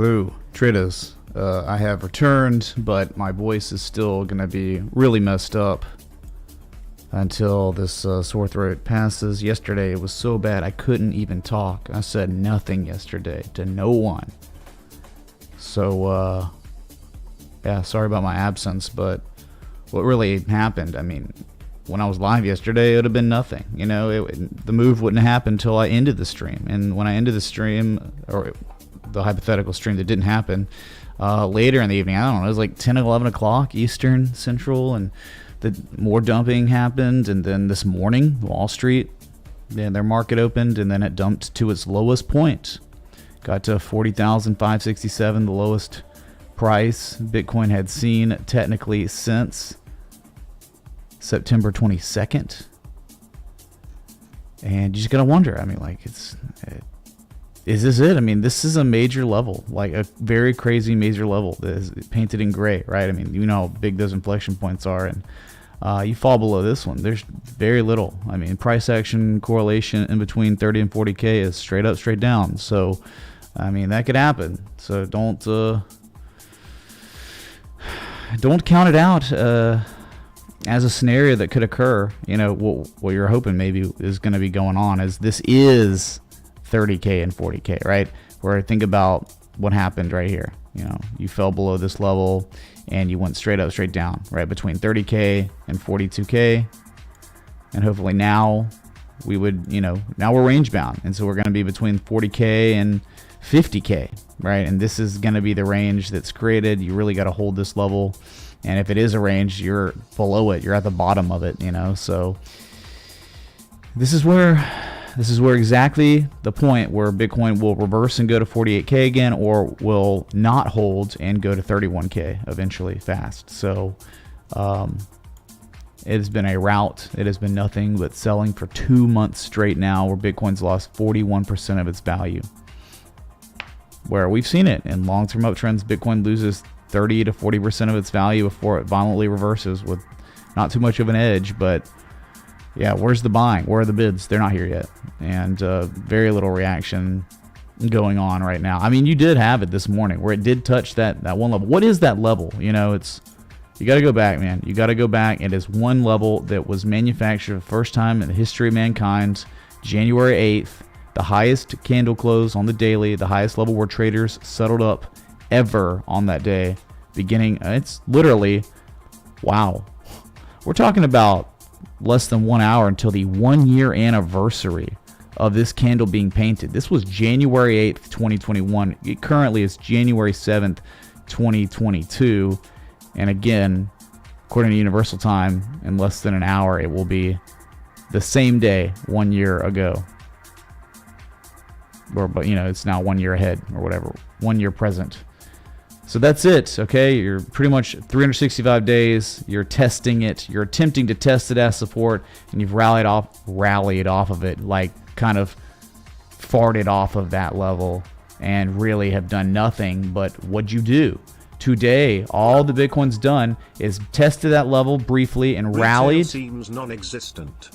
Hello, traders. I have returned, but my voice is still going to be really messed up until this sore throat passes. Yesterday it was so bad I couldn't even talk. I said nothing yesterday to no one. So, yeah, sorry about my absence, but what really happened, I mean, when I was live yesterday, it would have been nothing. You know, the move wouldn't happen until I ended the stream. And when I ended the stream, or the hypothetical stream that didn't happen, later in the evening, I don't know, it was like 10 or 11 o'clock Eastern Central, and more dumping happened. And then this morning, Wall Street, their market opened, and then it dumped to its lowest point. Got to 40,567, the lowest price Bitcoin had seen technically since September 22nd. And you just gotta wonder, I mean, like, is this it? I mean, this is a major level, like a very crazy major level that is painted in gray, right? I mean, you know how big those inflection points are, and you fall below this one, there's very little. I mean, price action correlation in between 30 and 40K is straight up, straight down. So, I mean, that could happen. So don't count it out as a scenario that could occur. You know, what you're hoping maybe is going to be going on is this is 30K and 40K, right? Where think about what happened right here. You know, you fell below this level and you went straight up, straight down, right between 30K and 42K. And hopefully now we would, you know, now we're range bound. And so we're going to be between 40K and 50K, right? And this is going to be the range that's created. You really got to hold this level. And if it is a range, you're below it. You're at the bottom of it, you know? So this is where exactly the point where Bitcoin will reverse and go to 48K again, or will not hold and go to 31K eventually fast. So it has been a rout. It has been nothing but selling for 2 months straight now, where Bitcoin's lost 41% of its value. Where we've seen it in long-term uptrends, Bitcoin loses 30 to 40% of its value before it violently reverses with not too much of an edge. But yeah, where's the buying? Where are the bids? They're not here yet. And very little reaction going on right now. I mean, you did have it this morning where it did touch that one level. What is that level? You know, you got to go back, man. You got to go back. It is one level that was manufactured the first time in the history of mankind, January 8th. The highest candle close on the daily, the highest level where traders settled up ever on that day. Beginning, it's literally, wow. We're talking about less than 1 hour until the 1 year anniversary of this candle being painted. This was January 8th, 2021. It currently is January 7th, 2022. And again, according to Universal Time, in less than an hour, it will be the same day 1 year ago. But you know, it's now 1 year ahead or whatever, 1 year present. So that's it, okay? You're pretty much 365 days. You're testing it. You're attempting to test it as support, and you've rallied off of it, like kind of farted off of that level, and really have done nothing. But what'd you do? Today, all the Bitcoin's done is tested that level briefly and rallied. Seems non-existent.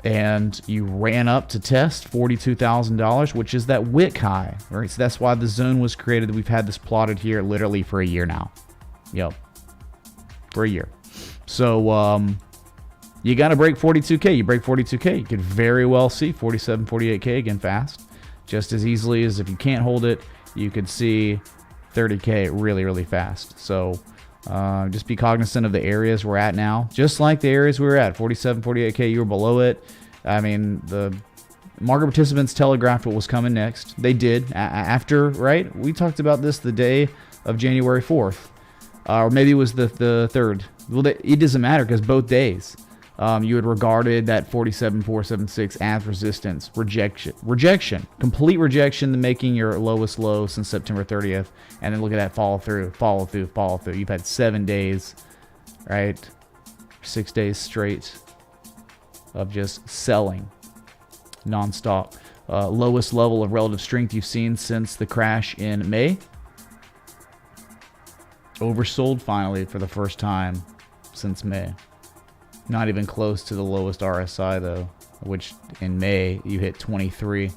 And you ran up to test $42,000, which is that wick high, right? So that's why the zone was created. We've had this plotted here literally for a year now. Yep, for a year. So you got to break 42K. You break 42K, you could very well see 47, 48K again fast, just as easily as if you can't hold it, you could see 30K really, really fast. So just be cognizant of the areas we're at now. Just like the areas we were at, 47, 48K, you were below it. I mean, the market participants telegraphed what was coming next. They did. After, right? We talked about this the day of January 4th. Or maybe it was the 3rd. Well, it doesn't matter because both days you had regarded that 47,476 as resistance. Rejection. Complete rejection, making your lowest low since September 30th. And then look at that follow through. You've had 7 days, right? 6 days straight of just selling nonstop. Lowest level of relative strength you've seen since the crash in May. Oversold finally for the first time since May. Not even close to the lowest RSI though, which in May you hit 23.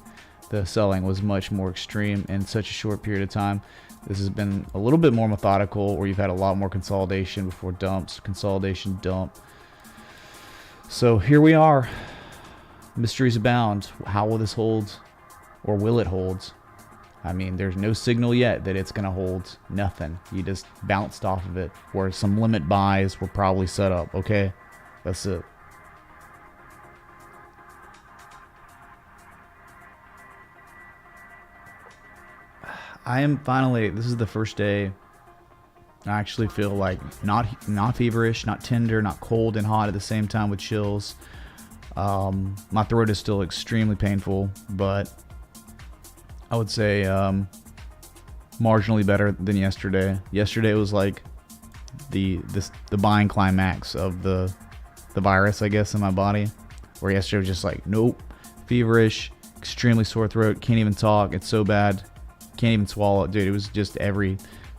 the selling was much more extreme in such a short period of time. This has been a little bit more methodical, where you've had a lot more consolidation before dumps, consolidation, dump. So here we are. Mysteries abound. How will this hold, or will it hold? I mean, there's no signal yet that it's going to hold. Nothing. You just bounced off of it, where some limit buys were probably set up. Okay, that's it. I am finally, this is the first day I actually feel like not feverish, not tender, not cold and hot at the same time with chills. My throat is still extremely painful, but I would say marginally better than yesterday. Yesterday was like the buying climax of the virus, I guess, in my body, where yesterday was just like, nope, feverish, extremely sore throat, can't even talk, it's so bad. Can't even swallow it, dude. It was just every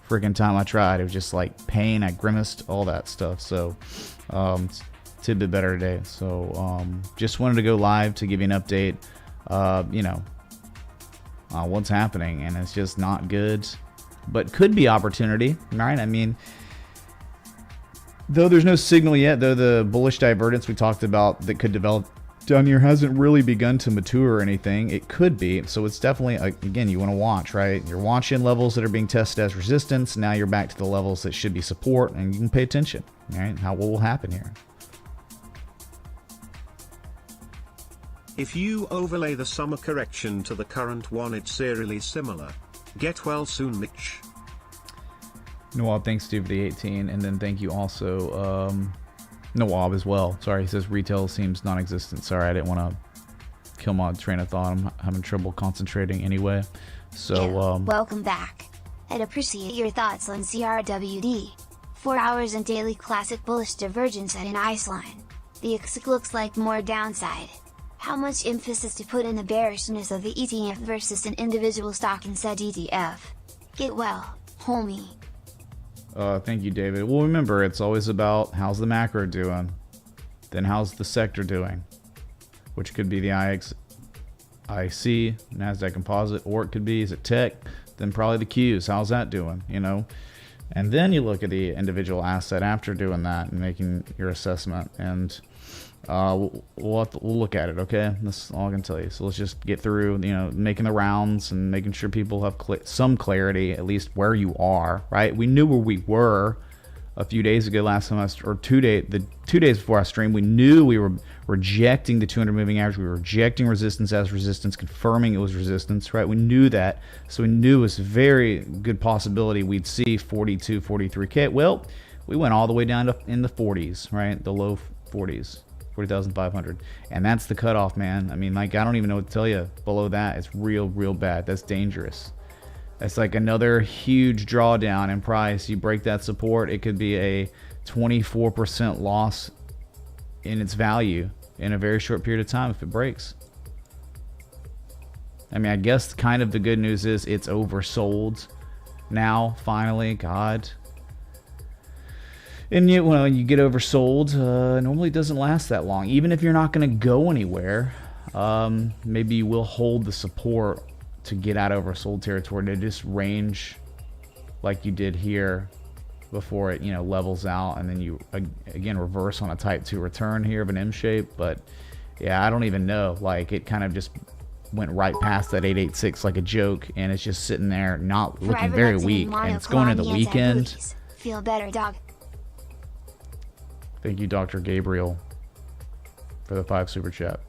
freaking time I tried, it was just like pain. I grimaced, all that stuff. So it's a bit better today. So just wanted to go live to give you an update, what's happening, and it's just not good, but could be opportunity, right? I mean, though there's no signal yet, though the bullish divergence we talked about that could develop down here hasn't really begun to mature or anything, it could be. So it's definitely, again, you want to watch, right? You're watching levels that are being tested as resistance. Now you're back to the levels that should be support, and you can pay attention, right? What will happen here? If you overlay the summer correction to the current one, it's eerily similar. Get well soon, Mitch. Noel, thanks, Steve, for the 18, and then thank you also, Nawab as well. Sorry, he says retail seems non-existent. Sorry, I didn't want to kill my train of thought. I'm having trouble concentrating anyway. So, welcome back. I'd appreciate your thoughts on CRWD. 4 hours and daily classic bullish divergence at an ice line. The XIC looks like more downside. How much emphasis to put in the bearishness of the ETF versus an individual stock in said ETF? Get well, homie. Thank you, David. Well, remember, it's always about how's the macro doing, then how's the sector doing, which could be the IC, NASDAQ Composite, or it could be, is it tech, then probably the Qs, how's that doing, you know? And then you look at the individual asset after doing that and making your assessment, and we'll look at it, okay? That's all I can tell you. So let's just get through, making the rounds and making sure people have some clarity, at least where you are, right? We knew where we were a few days ago, last time, or 2 days before I streamed. We knew we were rejecting the 200 moving average. We were rejecting resistance as resistance, confirming it was resistance, right? We knew that. So we knew it was a very good possibility we'd see 42, 43K. Well, we went all the way down to in the 40s, right? The low 40s. 40,500, and that's the cutoff, man. I mean, like, I don't even know what to tell you. Below that, it's real bad. That's dangerous. That's like another huge drawdown in price. You break that support, it could be a 24% loss in its value in a very short period of time if it breaks. I mean, I guess kind of the good news is it's oversold now, finally. God. And yet, when you get oversold, normally it doesn't last that long. Even if you're not going to go anywhere, maybe you will hold the support to get out of oversold territory to just range like you did here before it, levels out, and then you again reverse on a type 2 return here of an M shape. But yeah, I don't even know. Like, it kind of just went right past that 886 like a joke, and it's just sitting there, not looking very weak, and it's going into the weekend. Feel better, dog. Thank you, Dr. Gabriel, for the 5 super chat.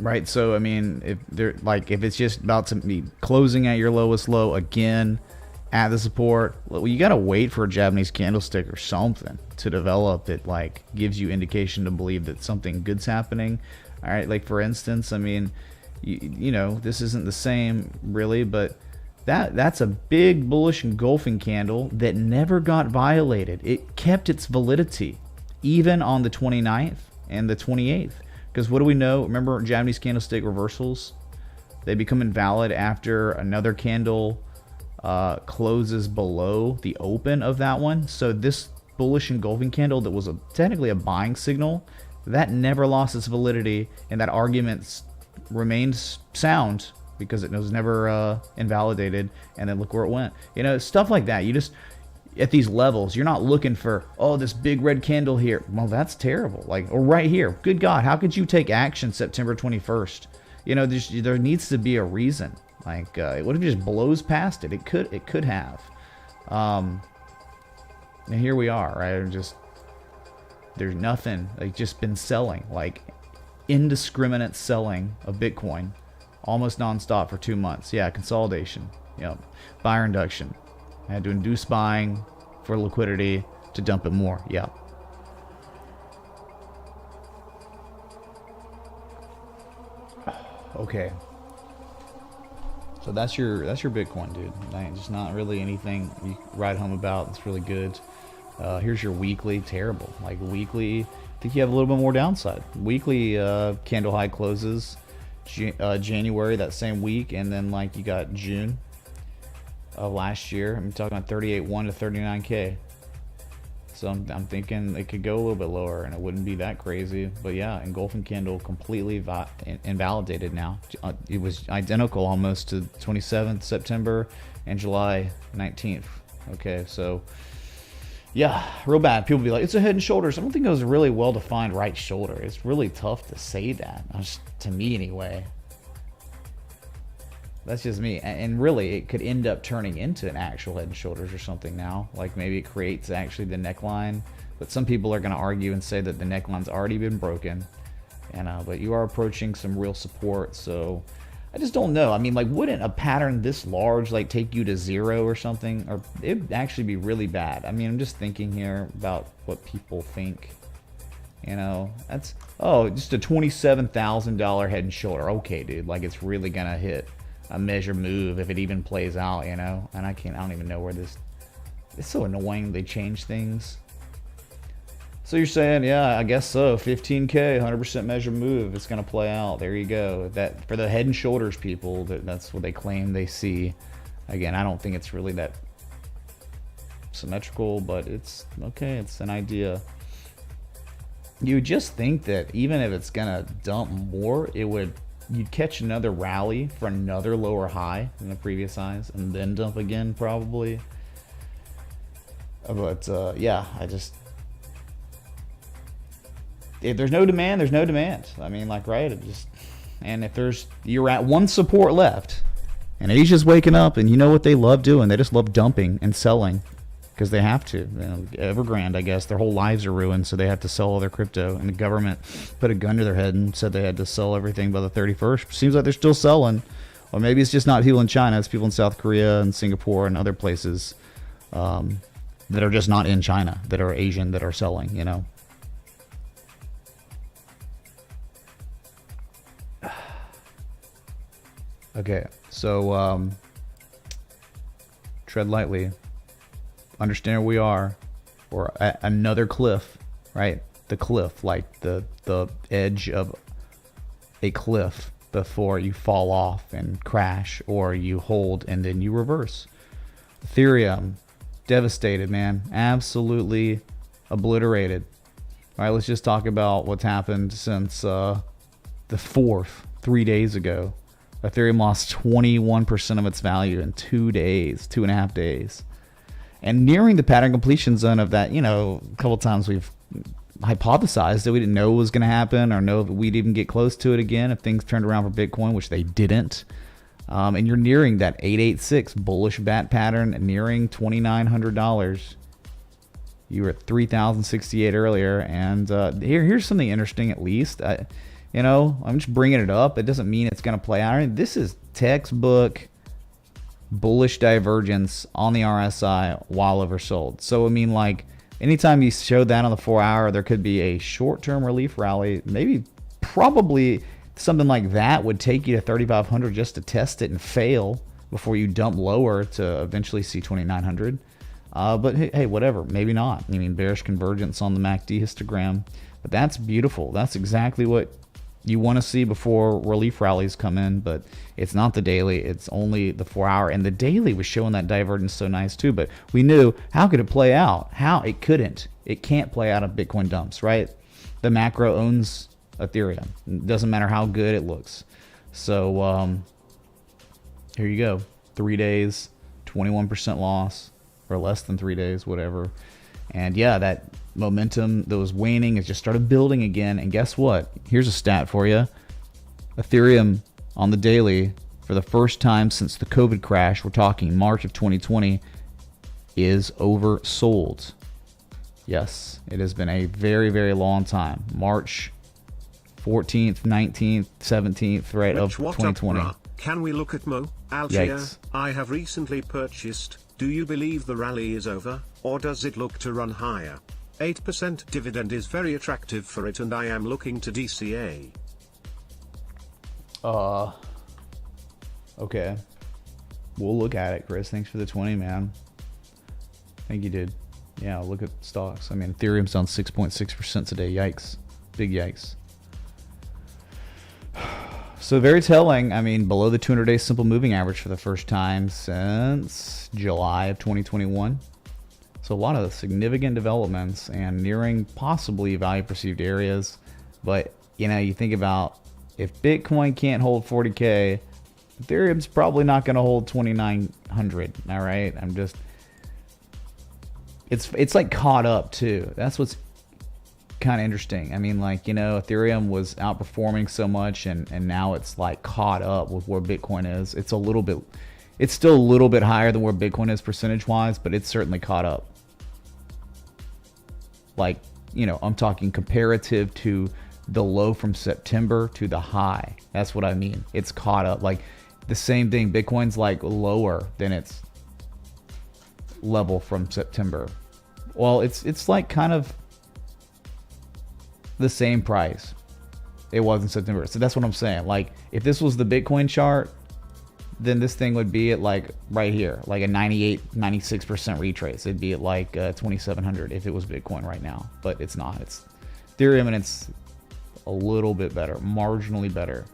Right, so I mean, if it's just about to be closing at your lowest low again at the support, well, you gotta wait for a Japanese candlestick or something to develop that like gives you indication to believe that something good's happening. All right, like for instance, I mean, this isn't the same really, but that's a big bullish engulfing candle that never got violated. It kept its validity even on the 29th and the 28th. Because what do we know? Remember Japanese candlestick reversals? They become invalid after another candle closes below the open of that one. So this bullish engulfing candle that was technically a buying signal, that never lost its validity, and that argument remained sound because it was never invalidated, and then look where it went. You know, stuff like that. You just, at these levels, you're not looking for, oh, this big red candle here. Well, that's terrible. Like, or right here. Good God, how could you take action September 21st? You know, there needs to be a reason. Like, what if it just blows past it? It could have. And here we are, right? There's nothing. Like, just been selling, like indiscriminate selling of Bitcoin, almost nonstop for 2 months. Yeah, consolidation. Yep. Buyer induction. I had to induce buying for liquidity to dump it more. Yep. Okay. So that's your Bitcoin, dude. Just not really anything you write home about. It's really good. Here's your weekly. Terrible. Like weekly, I think you have a little bit more downside. Weekly candle high closes January that same week, and then like you got June of last year. I'm talking about 38.1 to 39K. So I'm thinking it could go a little bit lower, and it wouldn't be that crazy. But yeah, engulfing candle completely invalidated now. It was identical almost to 27th September and July 19th. Okay, so yeah, real bad. People be like, it's a head and shoulders. I don't think it was a really well-defined right shoulder. It's really tough to say that, to me anyway. That's just me. And really, it could end up turning into an actual head and shoulders or something now. Like maybe it creates actually the neckline. But some people are going to argue and say that the neckline's already been broken. And but you are approaching some real support. So I just don't know. I mean, like, wouldn't a pattern this large like take you to zero or something? Or it'd actually be really bad. I mean, I'm just thinking here about what people think. You know, that's, oh, just a $27,000 head and shoulder. Okay, dude, like it's really going to hit a measure move if it even plays out, you know. And I don't even know where this, it's so annoying they change things. So you're saying, yeah, I guess so, 15K, 100% measure move, it's gonna play out. There you go. That for the head and shoulders people, that's what they claim they see. Again, I don't think it's really that symmetrical, but it's okay, it's an idea. You would just think that even if it's gonna dump more, you'd catch another rally for another lower high than the previous highs and then dump again probably. But yeah, if there's no demand, there's no demand. I mean, like, right, and if you're at one support left and Asia's waking up, and you know what they love doing, they just love dumping and selling because they have to. You know, Evergrande, I guess, their whole lives are ruined, so they have to sell all their crypto, and the government put a gun to their head and said they had to sell everything by the 31st. Seems like they're still selling, or maybe it's just not people in China, it's people in South Korea and Singapore and other places that are just not in China, that are Asian, that are selling, you know. Okay, so tread lightly. Understand where we are, or at another cliff, right? The cliff, like the edge of a cliff before you fall off and crash, or you hold and then you reverse. Ethereum, devastated, man. Absolutely obliterated. All right, let's just talk about what's happened since the 4th, 3 days ago. Ethereum lost 21% of its value in 2 days, 2.5 days. And nearing the pattern completion zone of that, you know, a couple times we've hypothesized that we didn't know it was going to happen, or know that we'd even get close to it again if things turned around for Bitcoin, which they didn't. And you're nearing that 886 bullish bat pattern, nearing $2,900. You were at 3,068 earlier, and here's something interesting. At least, you know, I'm just bringing it up. It doesn't mean it's going to play out. I mean, this is textbook bullish divergence on the RSI while oversold. So I mean, like, anytime you show that on the 4-hour, there could be a short-term relief rally. Maybe, probably something like that would take you to 3,500 just to test it and fail before you dump lower to eventually see 2,900. But hey, whatever. Maybe not. I mean, bearish convergence on the MACD histogram. But that's beautiful. That's exactly what you want to see before relief rallies come in, but it's not the daily, it's only the 4-hour. And the daily was showing that divergence so nice too, but we knew, how could it play out? How? It couldn't. It can't play out of Bitcoin dumps, right? The macro owns Ethereum. It doesn't matter how good it looks. So here you go. 3 days, 21% loss, or less than 3 days, whatever. And yeah, that momentum that was waning has just started building again. And guess what? Here's a stat for you. Ethereum on the daily, for the first time since the COVID crash, we're talking March of 2020, is oversold. Yes, it has been a very, very long time. March 14th, 19th, 17th, right, of 2020. Can we look at Mo? Algier, Yikes. I have recently purchased. Do you believe the rally is over, or does it look to run higher? 8% dividend is very attractive for it, and I am looking to DCA. Okay. We'll look at it, Chris. Thanks for the 20, man. Thank you, dude. Yeah, look at stocks. I mean, Ethereum's down 6.6% today. Yikes. Big yikes. So very telling. I mean, below the 200-day simple moving average for the first time since July of 2021. So a lot of significant developments and nearing possibly value perceived areas. But, you know, you think about if Bitcoin can't hold 40K, Ethereum's probably not going to hold 2,900. All right. I'm just, it's like caught up too. That's what's kind of interesting. I mean, like, you know, Ethereum was outperforming so much, and now it's like caught up with where Bitcoin is. It's still a little bit higher than where Bitcoin is percentage wise, but it's certainly caught up. Like, you know, I'm talking comparative to the low from September to the high. That's what I mean. It's caught up. Like the same thing. Bitcoin's like lower than its level from September. Well, it's like kind of the same price it was in September. So that's what I'm saying. Like if this was the Bitcoin chart, then this thing would be at like right here, like a 96% retrace. It'd be at like 2,700 if it was Bitcoin right now, but it's not. It's Ethereum, and it's a little bit better, marginally better.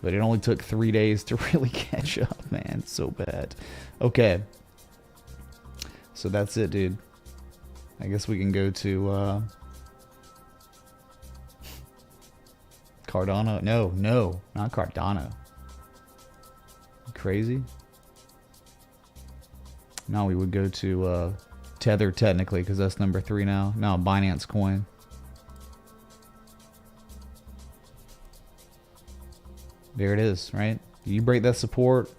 But it only took 3 days to really catch up, man. It's so bad. Okay. So that's it, dude. I guess we can go to Cardano. No, not Cardano. Crazy. No, we would go to Tether technically, because that's number 3 now. No, Binance Coin. There it is, right? You break that support.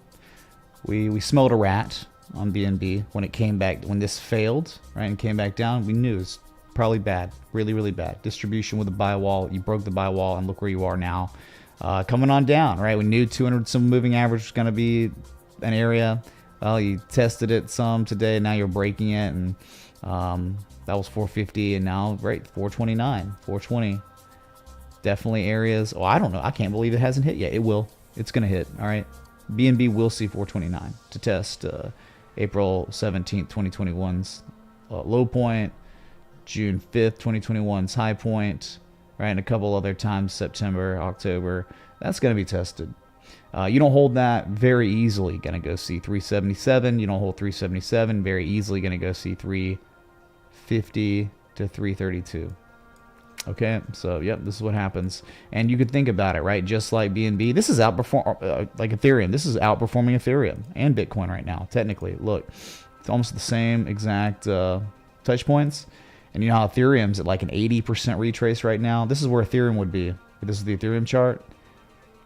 We smelled a rat on BNB when it came back, when this failed, right, and came back down. We knew it was probably bad, really, really bad. Distribution with a buy wall. You broke the buy wall, and look where you are now. Coming on down, right? We knew 200 some moving average was going to be an area. Well, you tested it some today. Now you're breaking it, and that was 450, and now right 429, 420. Definitely areas. Oh, I don't know. I can't believe it hasn't hit yet. It will. It's going to hit. All right. BNB will see 429 to test April 17th, 2021's low point, June 5th, 2021's high point, right? And a couple other times, September, October. That's going to be tested. You don't hold that very easily. Going to go see 377. You don't hold 377. Very easily going to go see 350 to 332. Okay, so yep, this is what happens. And you could think about it, right? Just like BNB, this is like Ethereum. This is outperforming Ethereum and Bitcoin right now. Technically, look, it's almost the same exact touch points. And you know how Ethereum's at like an 80% retrace right now. This is where Ethereum would be. This is the Ethereum chart.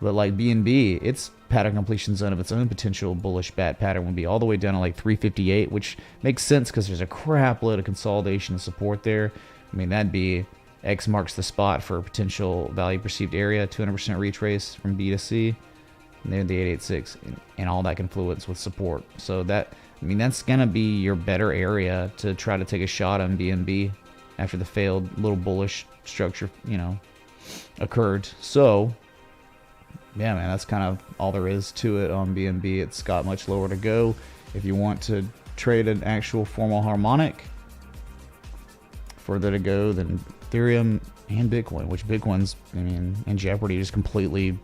But like BNB, its pattern completion zone of its own potential bullish bat pattern would be all the way down to like 358, which makes sense because there's a crap load of consolidation and support there. I mean, that'd be X marks the spot for a potential value perceived area, 200% retrace from B to C, and then the 886, and all that confluence with support. So that, I mean, that's gonna be your better area to try to take a shot on BNB after the failed little bullish structure, you know, occurred. So yeah, man, that's kind of all there is to it on BNB. It's got much lower to go. If you want to trade an actual formal harmonic, further to go than Ethereum and Bitcoin, which Bitcoin's, I mean, in jeopardy, just completely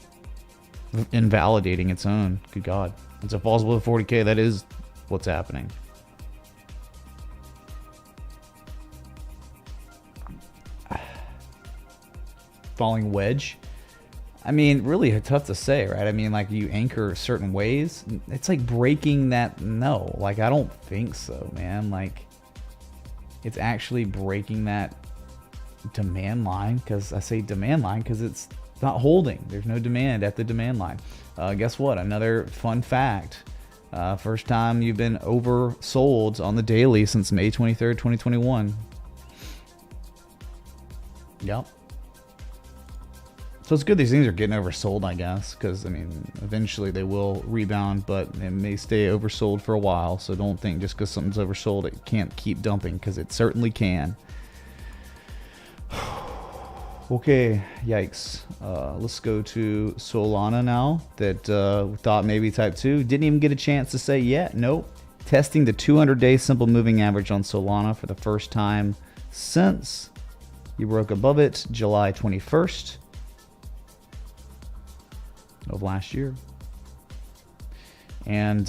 invalidating its own. Good God. Once it falls below 40K, that is what's happening. Falling wedge. I mean, really tough to say, right? I mean, like, you anchor certain ways. It's like breaking that. No, like, I don't think so, man. Like, it's actually breaking that demand line, because I say demand line because it's not holding. There's no demand at the demand line. Guess what? Another fun fact. First time you've been oversold on the daily since May 23rd, 2021. Yep. So it's good these things are getting oversold, I guess, because, I mean, eventually they will rebound, but it may stay oversold for a while. So don't think just because something's oversold it can't keep dumping, because it certainly can. Okay, yikes. Let's go to Solana now, that we thought maybe type 2. Didn't even get a chance to say yet. Nope. Testing the 200-day simple moving average on Solana for the first time since you broke above it July 21st. Of last year. And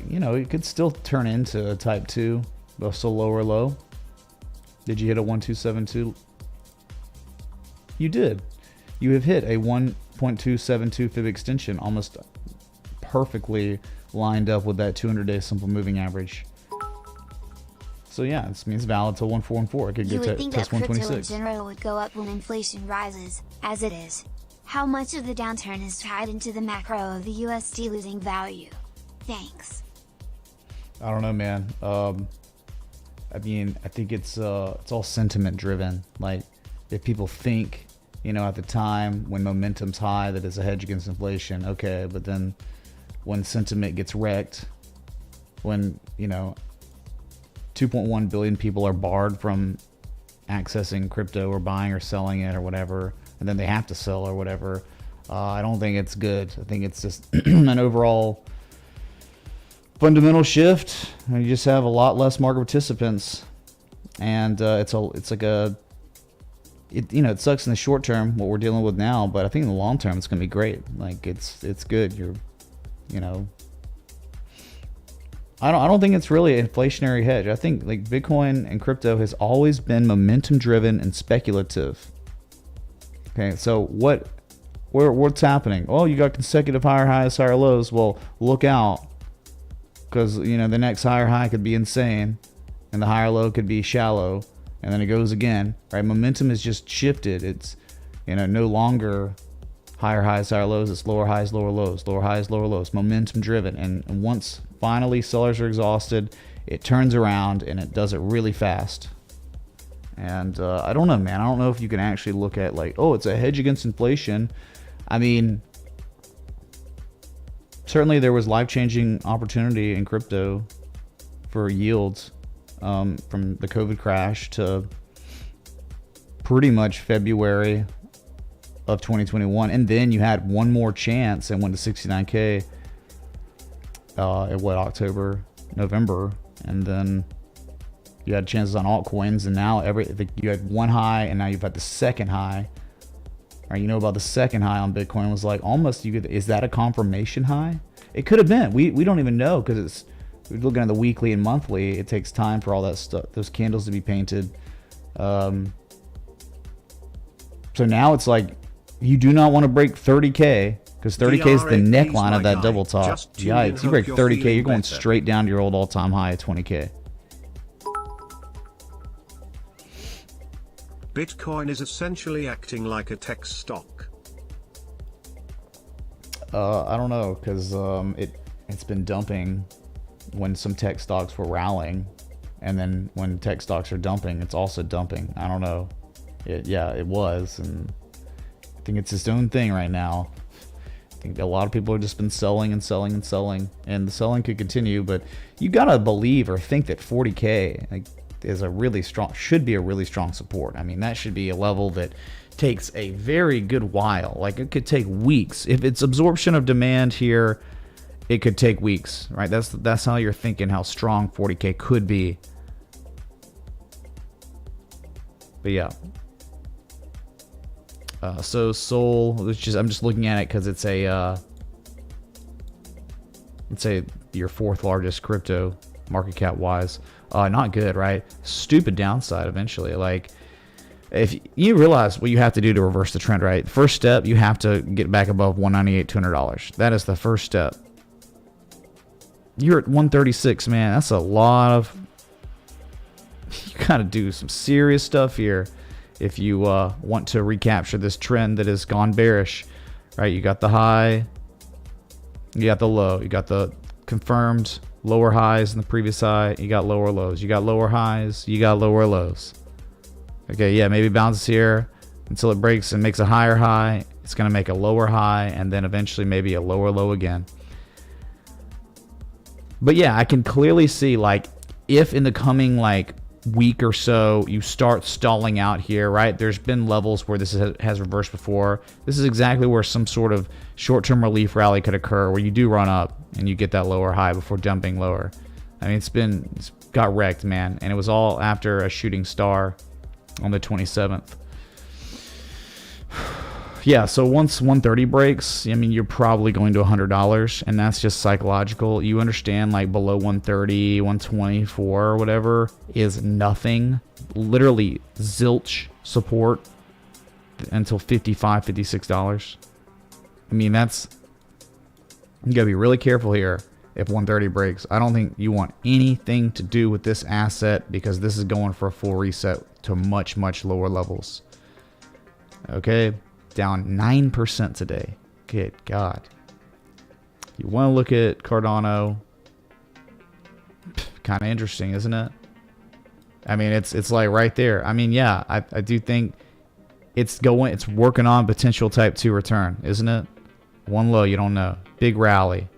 you know, it could still turn into a type 2, but so lower low. Did you hit a 1272? You did. You have hit a 1.272 fib extension, almost perfectly lined up with that 200-day simple moving average. So yeah, this means valid till 1414. It could You get would to think that test crypto in 126. general would go up when inflation rises, as it is. How much of the downturn is tied into the macro of the USD losing value? Thanks. I don't know, man. I mean, I think it's all sentiment driven. Like, if people think, you know, at the time when momentum's high that it's a hedge against inflation, okay, but then when sentiment gets wrecked, when, you know, 2.1 billion people are barred from accessing crypto or buying or selling it or whatever, and then they have to sell or whatever, I don't think it's good. I think it's just an overall fundamental shift, and you just have a lot less market participants, and it sucks in the short term what we're dealing with now, but I think in the long term it's gonna be great. Like, it's good. I don't think it's really an inflationary hedge. I think, like, Bitcoin and crypto has always been momentum driven and speculative. Okay, so what's happening? Oh, you got consecutive higher highs, higher lows. Well, look out, because, you know, the next higher high could be insane, and the higher low could be shallow, and then it goes again. Right? Momentum has just shifted. It's, you know, no longer higher highs, higher lows. It's lower highs, lower lows, lower highs, lower lows. Momentum driven, and once finally sellers are exhausted, it turns around and it does it really fast. And I don't know, man. I don't know if you can actually look at, like, oh, it's a hedge against inflation. I mean, certainly there was life-changing opportunity in crypto for yields from the COVID crash to pretty much February of 2021. And then you had one more chance and went to 69K at October, November. And then you had chances on altcoins, and now you had one high, and now you've got the second high. All right, you know about the second high on Bitcoin was like almost, is that a confirmation high? It could have been. We don't even know, because we're looking at the weekly and monthly. It takes time for all that stuff, those candles to be painted. So now it's like, you do not want to break 30K, because 30K is the neckline of that double top. Yikes, you break 30K, you're going straight down to your old all-time high at 20K. Bitcoin is essentially acting like a tech stock. I don't know, because it's been dumping when some tech stocks were rallying, and then when tech stocks are dumping, it's also dumping. I don't know. It was, and I think it's its own thing right now. I think a lot of people have just been selling and selling and selling, and the selling could continue, but you gotta believe or think that 40K should be a really strong support. I mean, that should be a level that takes a very good while. Like, it could take weeks. If it's absorption of demand here, it could take weeks, right? That's how you're thinking how strong 40K could be. But yeah. So Sol, I'm just looking at it because it's your fourth largest crypto market cap wise. Not good, right? Stupid downside eventually. Like, if you realize what you have to do to reverse the trend, right? First step, you have to get back above $198, $200. That is the first step. You're at 136, man. That's a lot of... You got to do some serious stuff here if you want to recapture this trend that has gone bearish, right? You got the high, you got the low, you got the confirmed lower highs in the previous high, you got lower lows, you got lower highs, you got lower lows. Okay, yeah, maybe bounces here until it breaks and makes a higher high. It's going to make a lower high and then eventually maybe a lower low again. But yeah, I can clearly see, like, if in the coming like week or so you start stalling out here, right? There's been levels where this has reversed before. This is exactly where some sort of short-term relief rally could occur, where you do run up and you get that lower high before dumping lower. I mean, it's got wrecked, man, and it was all after a shooting star on the 27th. Yeah, so once 130 breaks, I mean, you're probably going to $100, and that's just psychological. You understand, like, below 130, 124 or whatever is nothing. Literally zilch support until $55, $56. I mean, that's... You gotta be really careful here if 130 breaks. I don't think you want anything to do with this asset because this is going for a full reset to much, much lower levels. Okay? Down 9% today. Good God. You want to look at Cardano. Kind of interesting, isn't it? I mean, it's like right there. I mean, yeah, I do think it's working on potential type 2 return, isn't it? One low, you don't know. Big rally.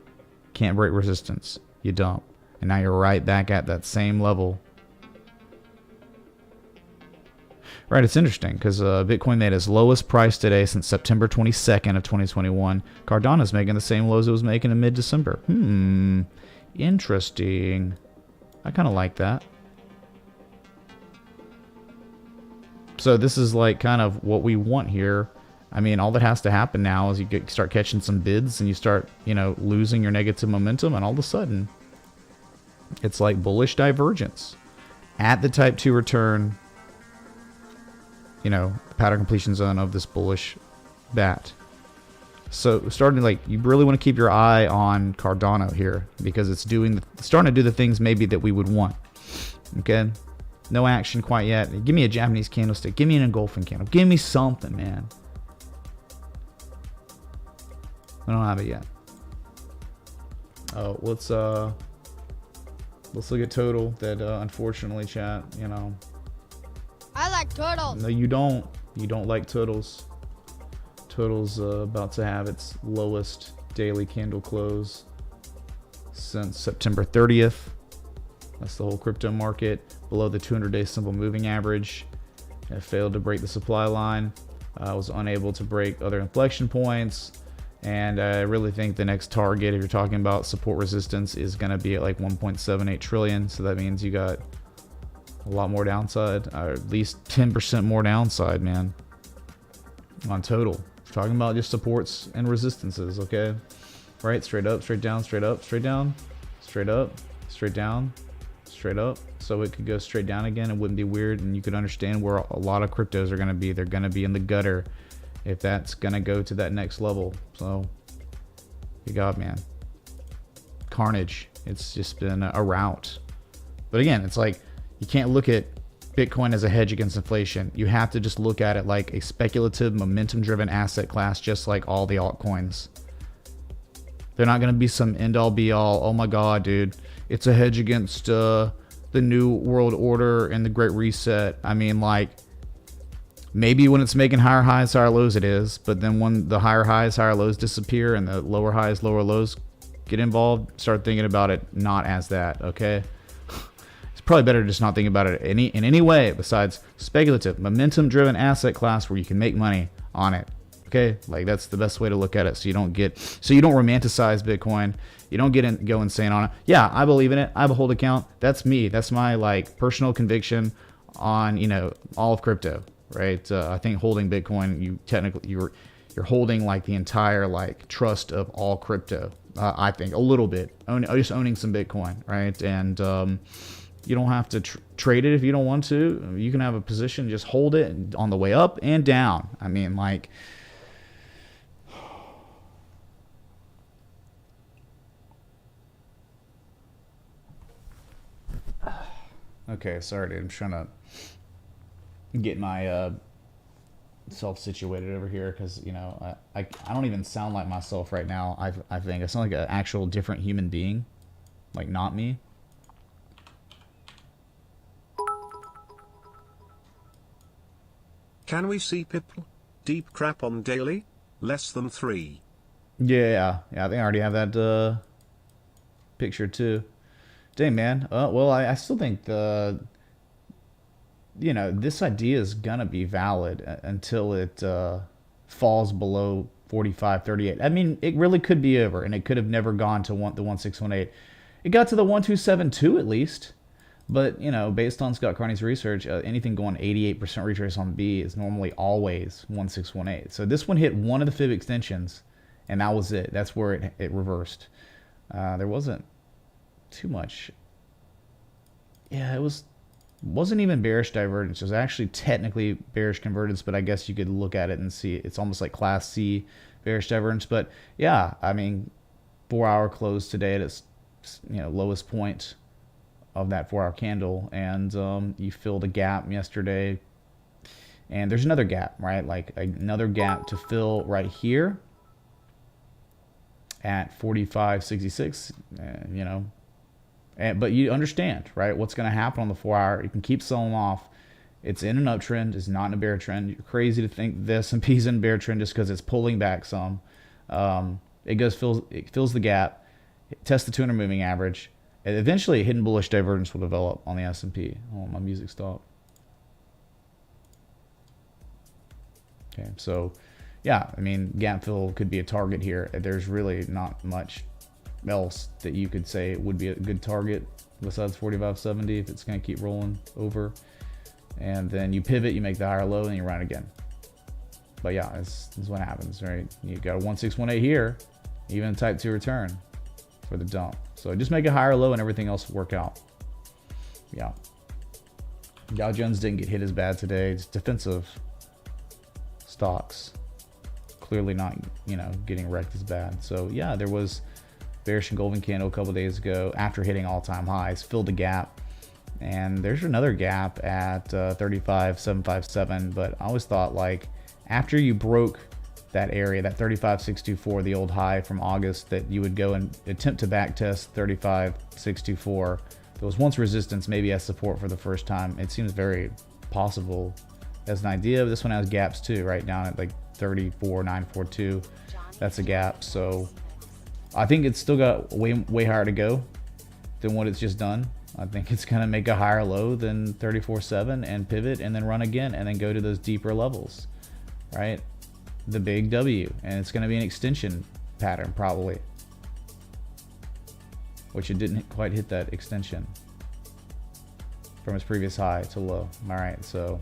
Can't break resistance. You dump. And now you're right back at that same level. Right, it's interesting because Bitcoin made its lowest price today since September 22nd of 2021. Cardano's making the same lows it was making in mid-December. Interesting. I kind of like that. So this is like kind of what we want here. I mean, all that has to happen now is you start catching some bids and you start, losing your negative momentum, and all of a sudden, it's like bullish divergence at the type 2 return. The pattern completion zone of this bullish bat. So starting you really want to keep your eye on Cardano here because it's starting to do the things maybe that we would want. Okay, no action quite yet. Give me a Japanese candlestick. Give me an engulfing candle. Give me something, man. I don't have it yet. Oh, let's look at total. That unfortunately, chat. I like turtles. No, you don't. You don't like totals. Total's about to have its lowest daily candle close since September 30th. That's the whole crypto market. Below the 200-day simple moving average. It failed to break the supply line. Was unable to break other inflection points. And I really think the next target, if you're talking about support resistance, is going to be at like 1.78 trillion. So that means you got a lot more downside, or at least 10% more downside, man, on total. We're talking about just supports and resistances, okay? Right, straight up, straight down, straight up, straight down, straight up, straight down, straight up. So it could go straight down again. It wouldn't be weird, and you could understand where a lot of cryptos are going to be. They're going to be in the gutter if that's going to go to that next level. So, you got, man. Carnage. It's just been a rout. But again, it's like, you can't look at Bitcoin as a hedge against inflation. You have to just look at it like a speculative, momentum-driven asset class, just like all the altcoins. They're not going to be some end-all, be-all, oh my god, dude, it's a hedge against the New World Order and the Great Reset. I mean, like, maybe when it's making higher highs, higher lows it is, but then when the higher highs, higher lows disappear and the lower highs, lower lows get involved, start thinking about it not as that, okay? Probably better to just not think about it in any way besides speculative, momentum-driven asset class where you can make money on it. Okay, like that's the best way to look at it. So you don't romanticize Bitcoin. You don't go insane on it. Yeah, I believe in it. I have a hold account. That's me. That's my like personal conviction on all of crypto. Right? I think holding Bitcoin, you're holding like the entire like trust of all crypto. I think a little bit just owning some Bitcoin, right? And You don't have to trade it if you don't want to. You can have a position, just hold it on the way up and down. I mean, like, okay, sorry, dude. I'm trying to get my self situated over here because, you know, I don't even sound like myself right now. I think I sound like an actual different human being, like not me. Can we see people? Deep crap on daily? Less than 3. Yeah, I think I already have that picture too. Dang, man. Well, I still think you know, this idea is gonna be valid until it falls below 45.38. I mean, it really could be over, and it could have never gone to the 1618. It got to the 1272 at least. But, you know, based on Scott Carney's research, anything going 88% retrace on B is normally always 1618. So this one hit one of the fib extensions, and that was it. That's where it reversed. There wasn't too much. Yeah, it wasn't even bearish divergence. It was actually technically bearish convergence, but I guess you could look at it and see it's almost like Class C bearish divergence. But yeah, I mean, 4-hour close today at its, you know, lowest point of that 4-hour candle, and you filled a gap yesterday, and there's another gap, right? Like another gap to fill right here at 45.66, you know, but you understand, right, what's going to happen on the 4-hour. You can keep selling off. It's in an uptrend. It's not in a bear trend. You're crazy to think the S&P's in a bear trend just because it's pulling back some. It fills the gap, it tests the 200 moving average. Eventually, a hidden bullish divergence will develop on the S&P. Oh, my music stopped. Okay, so yeah, I mean, gap fill could be a target here. There's really not much else that you could say would be a good target besides 45.70 if it's going to keep rolling over. And then you pivot, you make the higher low, and you run again. But yeah, this is what happens, right? You got a 1618 here, even type 2 return for the dump. So just make a higher low and everything else will work out. Yeah. Dow Jones didn't get hit as bad today. It's defensive stocks clearly not, you know, getting wrecked as bad. So yeah, there was bearish and golden candle a couple days ago after hitting all-time highs, filled a gap. And there's another gap at 35.757, but I always thought, like, after you broke that area, that 35.624, the old high from August, that you would go and attempt to backtest 35.624. There was once resistance, maybe as support for the first time. It seems very possible as an idea. This one has gaps too, right down at like 34.942. That's a gap. So I think it's still got way higher to go than what it's just done. I think it's going to make a higher low than 34.7 and pivot and then run again and then go to those deeper levels, right? The big W, and it's going to be an extension pattern probably, which it didn't quite hit that extension from its previous high to low. All right, so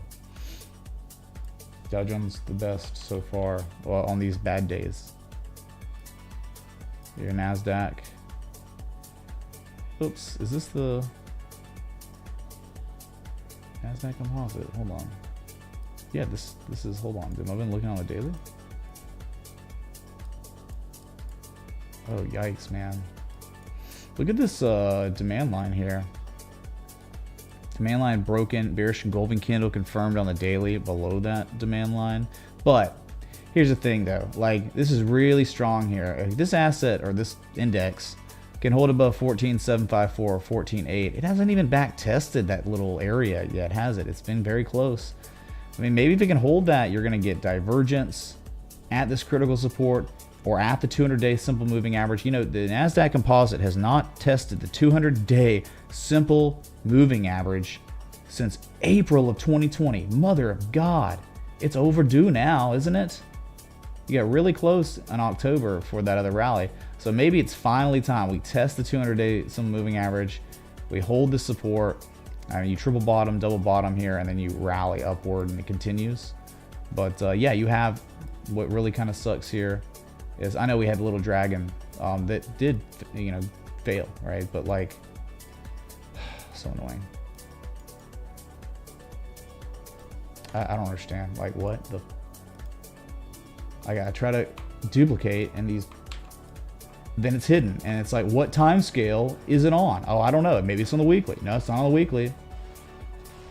Dow Jones the best so far, well, on these bad days. Your NASDAQ. Oops, is this the NASDAQ composite? Hold on. Yeah, this is, hold on. Have I been looking on the daily? Oh, yikes, man. Look at this demand line here. Demand line broken, bearish engulfing candle confirmed on the daily below that demand line. But here's the thing though, like, this is really strong here. If this asset or this index can hold above 14.754 or 14.8, it hasn't even back tested that little area yet, has it? It's been very close. I mean, maybe if it can hold that, you're going to get divergence at this critical support or at the 200-day simple moving average. You know, the NASDAQ composite has not tested the 200-day simple moving average since April of 2020. Mother of God. It's overdue now, isn't it? You got really close in October for that other rally. So maybe it's finally time. We test the 200-day simple moving average. We hold the support. I mean, you triple bottom, double bottom here, and then you rally upward and it continues. But yeah, you have what really kind of sucks here is, I know we had a little dragon that did, you know, fail, right? But like, So annoying. I don't understand. Like, what the? I gotta try to duplicate, and these. Then it's hidden, and it's like, what time scale is it on? Oh, I don't know. Maybe it's on the weekly. No, it's not on the weekly.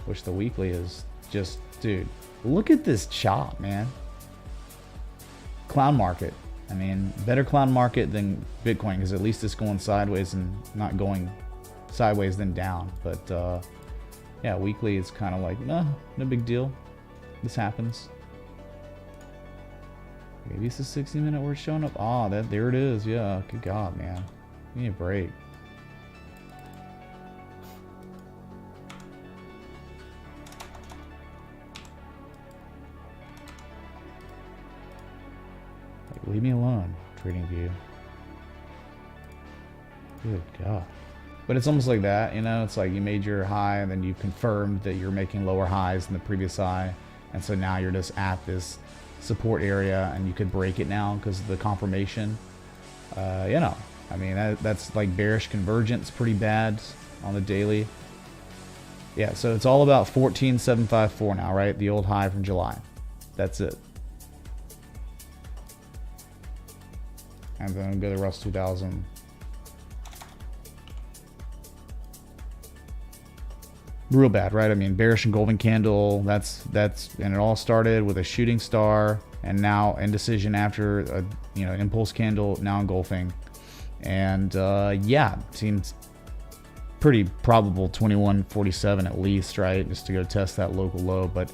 Which the weekly is just, dude. Look at this chop, man. Clown market. I mean, better clown market than Bitcoin, because at least it's going sideways and not going sideways then down. But yeah, weekly is kind of like, no big deal. This happens. Maybe it's a 60-minute where it's showing up. Ah, there it is. Yeah, good God, man. Give me a break. Like, leave me alone, Trading View. Good God. But it's almost like that, you know? It's like you made your high, and then you confirmed that you're making lower highs than the previous high. And so now you're just at this support area, and you could break it now because of the confirmation. You know, I mean, that's like bearish convergence, pretty bad on the daily. Yeah, so it's all about 14,754 now, right? The old high from July. That's it. And then go to Russ 2000. Real bad, right? I mean, bearish engulfing candle. That's and it all started with a shooting star, and now indecision after a impulse candle, now engulfing, and yeah, seems pretty probable 2147 at least, right? Just to go test that local low, but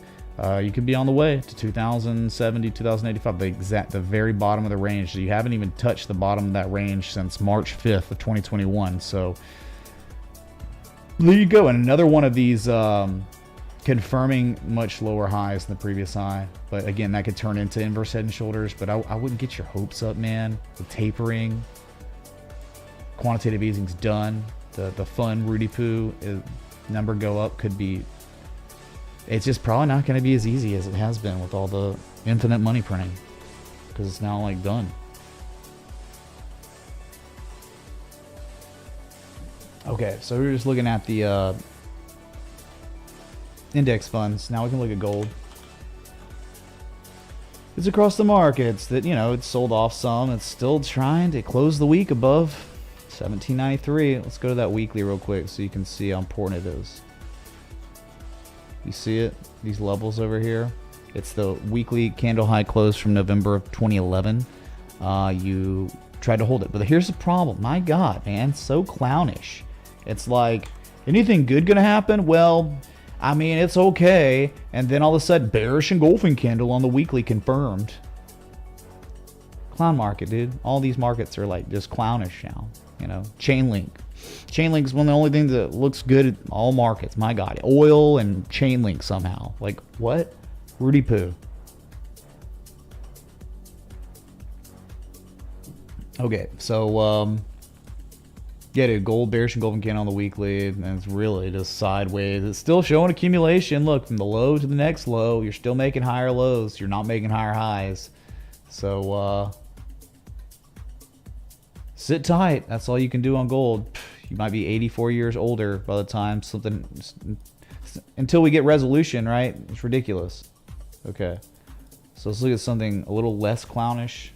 you could be on the way to 2070, 2085, the very bottom of the range. So you haven't even touched the bottom of that range since March 5th of 2021. So. There you go, and another one of these confirming much lower highs than the previous high. But again, that could turn into inverse head and shoulders. But I wouldn't get your hopes up, man. The tapering, quantitative easing's done. The fun Rudy Poo number go up could be. It's just probably not going to be as easy as it has been with all the infinite money printing, because it's now like done. Okay, so we're just looking at the index funds. Now we can look at gold. It's across the markets that, it's sold off some. It's still trying to close the week above 1793. Let's go to that weekly real quick so you can see how important it is. You see it? These levels over here. It's the weekly candle high close from November of 2011. You tried to hold it. But here's the problem. My God, man, so clownish. It's like, anything good gonna happen? Well, I mean, it's okay. And then all of a sudden, bearish engulfing candle on the weekly confirmed. Clown market, dude. All these markets are like just clownish now. Chainlink. Chainlink is one of the only things that looks good at all markets. My God. Oil and Chainlink somehow. Like, what? Rudy Poo. Okay, so, yeah, dude, gold, bearish engulfing candle on the weekly, and it's really just sideways. It's still showing accumulation. Look, from the low to the next low, you're still making higher lows. You're not making higher highs. So, sit tight. That's all you can do on gold. You might be 84 years older by the time until we get resolution, right? It's ridiculous. Okay, so let's look at something a little less clownish,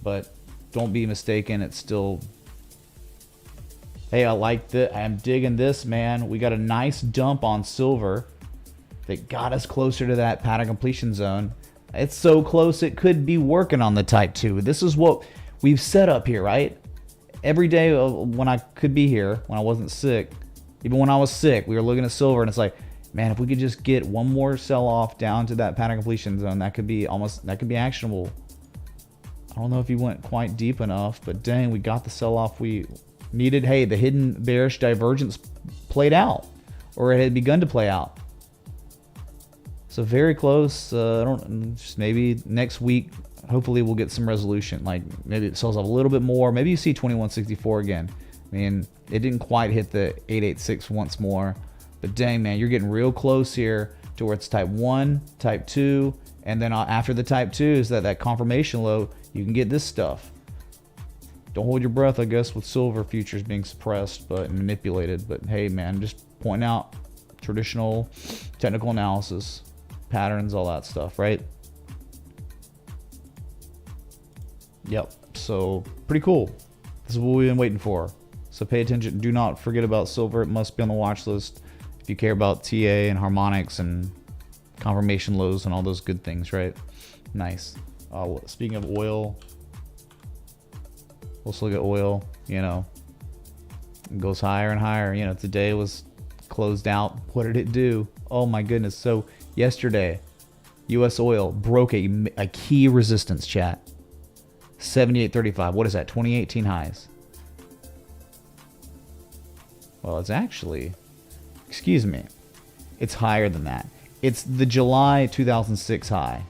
but don't be mistaken, it's still. Hey, I like this. I'm digging this, man. We got a nice dump on silver that got us closer to that pattern completion zone. It's so close it could be working on the type 2. This is what we've set up here, right? Every day when I could be here, when I wasn't sick, even when I was sick, we were looking at silver, and it's like, man, if we could just get one more sell-off down to that pattern completion zone, that could be actionable. I don't know if he went quite deep enough, but dang, we got the sell-off we needed. Hey, the hidden bearish divergence played out, or it had begun to play out. So very close. Just maybe next week, hopefully we'll get some resolution. Like maybe it sells off a little bit more. Maybe you see 2164 again. I mean, it didn't quite hit the 886 once more, but dang, man, you're getting real close here to where it's type 1, type 2, and then after the type 2 is that confirmation low, you can get this stuff. don't hold your breath, I guess, with silver futures being suppressed but manipulated. But hey, man, just pointing out traditional technical analysis, patterns, all that stuff, right? Yep. So pretty cool. This is what we've been waiting for. So pay attention. Do not forget about silver. It must be on the watch list if you care about TA and harmonics and confirmation lows and all those good things, right? Nice. Speaking of oil, let's look at oil. You know, it goes higher and higher. You know, today was closed out. What did it do? Oh my goodness. So yesterday, U.S. oil broke a key resistance, chat. 78.35. What is that? 2018 highs. Well, it's actually, excuse me, it's higher than that. It's the July 2006 high.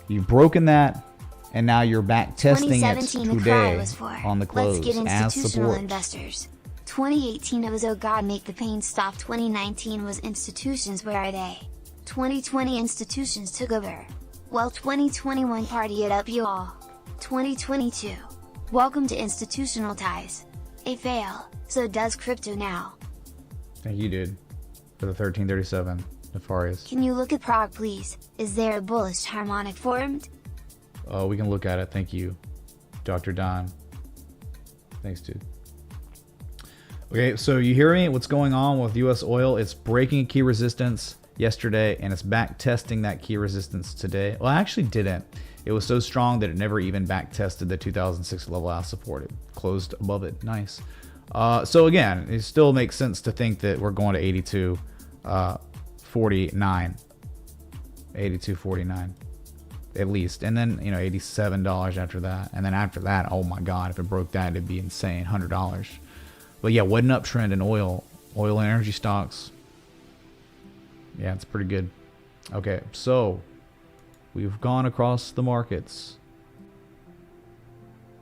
You've broken that, and now you're back testing it today on the close. Let's get as institutional support. investors. 2018 was oh god make the pain stop. 2019 was institutions, where are they? 2020 institutions took over. Well, 2021 party it up you all. 2022. Welcome to institutional ties. A fail, so does crypto now. Thank you, dude, for the 1337 Nefarious. Can you look at prog please? Is there a bullish harmonic formed? We can look at it. Thank you, Dr. Don. Thanks, dude. Okay, so you hear me? What's going on with U.S. oil? It's breaking a key resistance yesterday, and it's back testing that key resistance today. Well, I actually didn't. It was so strong that it never even back tested the 2006 level as supported. Closed above it. Nice. So again, it still makes sense to think that we're going to 82.49. 82.49 at least, and then you know $87 after that, and then after that, oh my god, if it broke that, it'd be insane, $100. But yeah, what an uptrend in oil and energy stocks. Yeah, it's pretty good. Okay, so we've gone across the markets.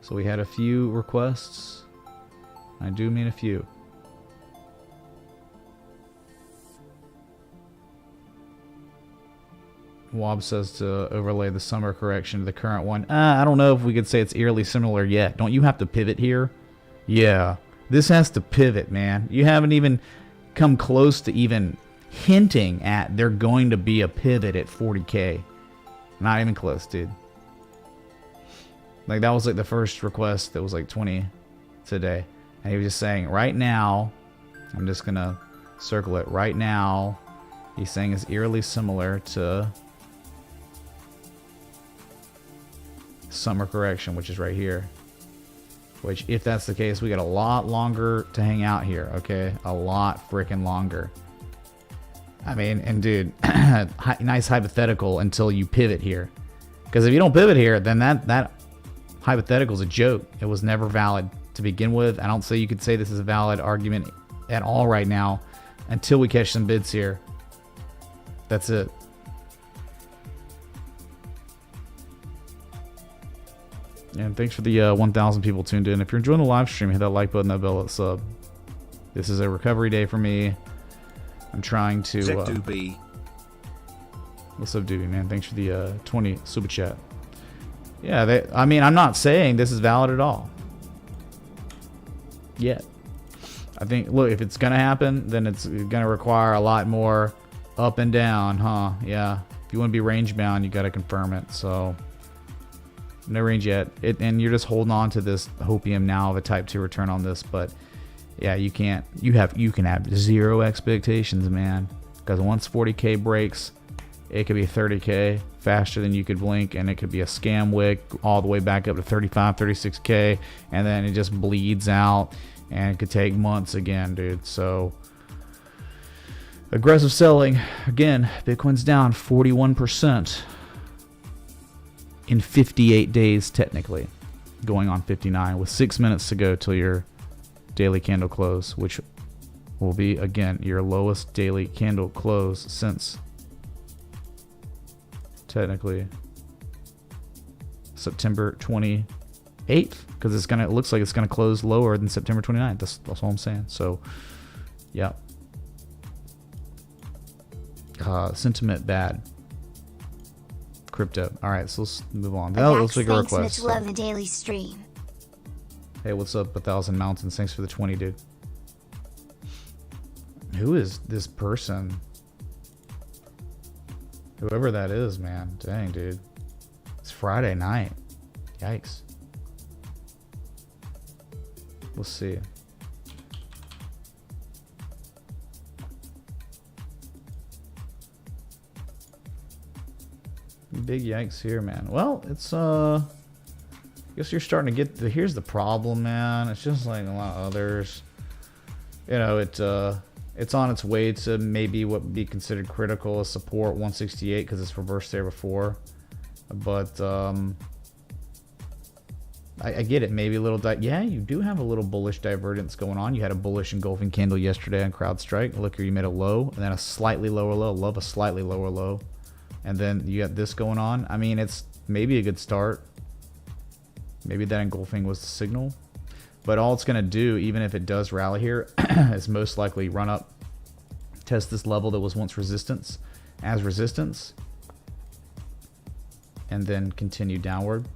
So we had a few requests. I do mean a few. Wob says to overlay the summer correction to the current one. I don't know if we could say it's eerily similar yet. Don't you have to pivot here? Yeah. This has to pivot, man. You haven't even come close to even hinting at there going to be a pivot at 40K. Not even close, dude. Like, that was like the first request that was like 20 today. And he was just saying, right now, I'm just going to circle it. Right now, he's saying it's eerily similar to summer correction, which is right here. Which, if that's the case, we got a lot longer to hang out here, okay? A lot freaking longer. I mean, and dude, nice hypothetical until you pivot here. Because if you don't pivot here, then that hypothetical is a joke. It was never valid to begin with. I don't say you could say this is a valid argument at all right now until we catch some bids here. That's it. And thanks for the 1,000 people tuned in. If you're enjoying the live stream, hit that like button, that bell, that sub. This is a recovery day for me. I'm trying to... what's up, Doobie, man? Thanks for the 20 super chat. Yeah, I mean, I'm not saying this is valid at all. Yet. I think, look, if it's going to happen, then it's going to require a lot more up and down, huh? Yeah. If you want to be range bound, you got to confirm it. So... no range yet, and you're just holding on to this hopium now of a type 2 return on this. But yeah, you can have zero expectations, man, because once 40K breaks, it could be 30K faster than you could blink, and it could be a scam wick all the way back up to 35, 36K, and then it just bleeds out, and it could take months again, dude. So aggressive selling again. Bitcoin's down 41%. in 58 days, technically, going on 59, with 6 minutes to go till your daily candle close, which will be, again, your lowest daily candle close since, technically, September 28th, because it looks like it's gonna close lower than September 29th. That's all I'm saying. So, yeah. Sentiment bad. Crypto. All right, so let's move on. Let's make a request. Mitchell of the daily stream. Hey, what's up, 1,000 Mountains? Thanks for the 20, dude. Who is this person? Whoever that is, man. Dang, dude. It's Friday night. Yikes. We'll see. Big yikes here, man. Well, it's I guess you're starting to get the, here's the problem, man. It's just like a lot of others. You know, it's on its way to maybe what would be considered critical as support 168 because it's reversed there before. But I get it. Maybe a little yeah, you do have a little bullish divergence going on. You had a bullish engulfing candle yesterday on CrowdStrike. Look here, you made a low and then a slightly lower low. Love a slightly lower low. And then you got this going on. I mean, it's maybe a good start. Maybe that engulfing was the signal. But all it's going to do, even if it does rally here, is most likely run up, test this level that was once resistance as resistance, and then continue downward.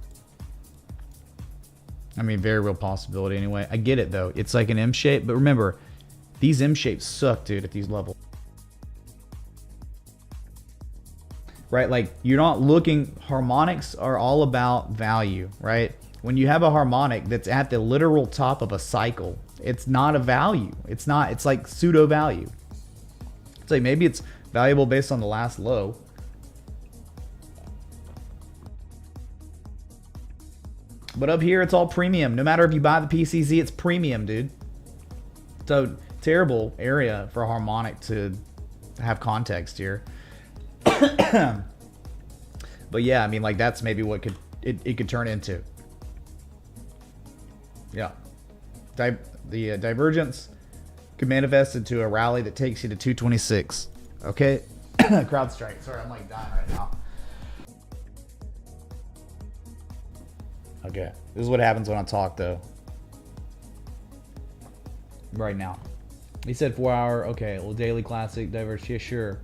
I mean, very real possibility anyway. I get it, though. It's like an M shape. But remember, these M shapes suck, dude, at these levels. Right? Like, you're not looking... Harmonics are all about value, right? When you have a harmonic that's at the literal top of a cycle, it's not a value. It's not... It's like pseudo value. It's like maybe it's valuable based on the last low. But up here, it's all premium. No matter if you buy the PCZ, it's premium, dude. So, terrible area for a harmonic to have context here. But yeah, I mean, like, that's maybe what it could turn into. Yeah. The divergence could manifest into a rally that takes you to 226. Okay? CrowdStrike. Sorry, I'm like dying right now. Okay. This is what happens when I talk, though. Right now. He said 4 hour. Okay. Well, daily classic divergence. Yeah, sure.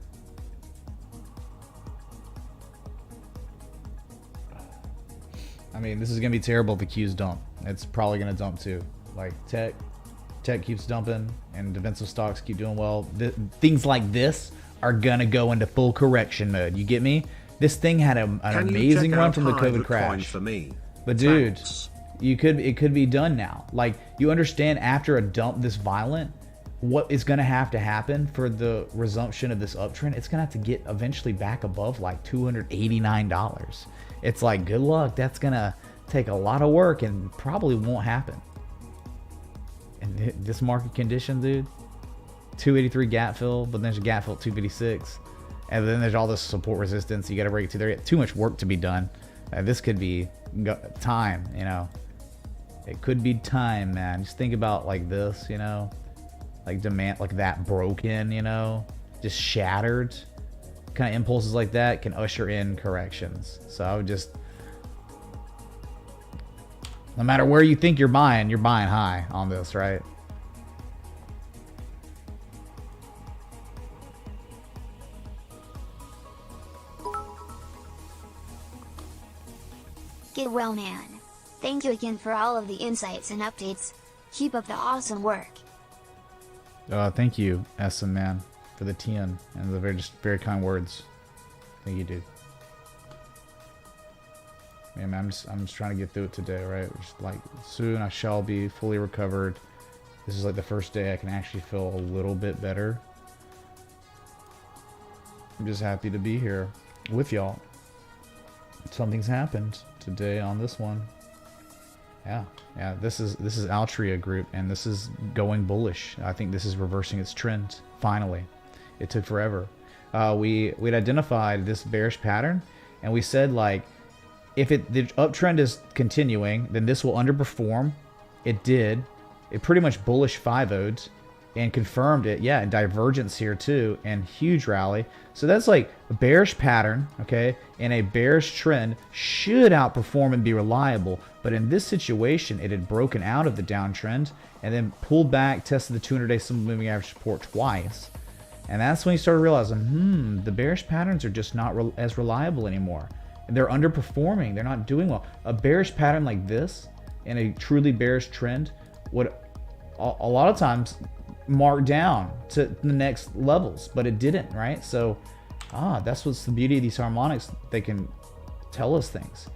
I mean, this is going to be terrible if the Q's dump. It's probably going to dump too. Like tech keeps dumping and defensive stocks keep doing well. Things like this are going to go into full correction mode. You get me? This thing had an amazing run from the COVID crash. For me? But dude, it could be done now. Like, you understand, after a dump this violent, what is going to have to happen for the resumption of this uptrend? It's going to have to get eventually back above like $289. It's like, good luck. That's going to take a lot of work and probably won't happen. And this market condition, dude, 283 gap fill, but there's a gap fill at 256. And then there's all this support resistance. You got to break it to there. Too much work to be done. This could be time, you know. It could be time, man. Just think about like this, you know. Like demand, like that broken, you know. Just shattered. Kind of impulses like that can usher in corrections. So I would just, no matter where you think you're buying high on this, right? Get well, man. Thank you again for all of the insights and updates. Keep up the awesome work. Thank you, SM man, for the TN and the very kind words. Thank you, dude. Yeah, man, I'm just trying to get through it today, right? Just like, soon I shall be fully recovered. This is like the first day I can actually feel a little bit better. I'm just happy to be here with y'all. Something's happened today on this one. Yeah, this is Altria Group, and this is going bullish. I think this is reversing its trend finally. It took forever. We'd identified this bearish pattern, and we said, like, if the uptrend is continuing, then this will underperform. It did. It pretty much bullish 5-0'd and confirmed it. Yeah, and divergence here too, and huge rally. So that's like a bearish pattern, okay? And a bearish trend should outperform and be reliable. But in this situation, it had broken out of the downtrend and then pulled back, tested the 200-day simple moving average support twice. And that's when you started realizing, the bearish patterns are just not as reliable anymore. And they're underperforming. They're not doing well. A bearish pattern like this in a truly bearish trend would a lot of times mark down to the next levels, but it didn't, right? So that's what's the beauty of these harmonics. They can tell us things.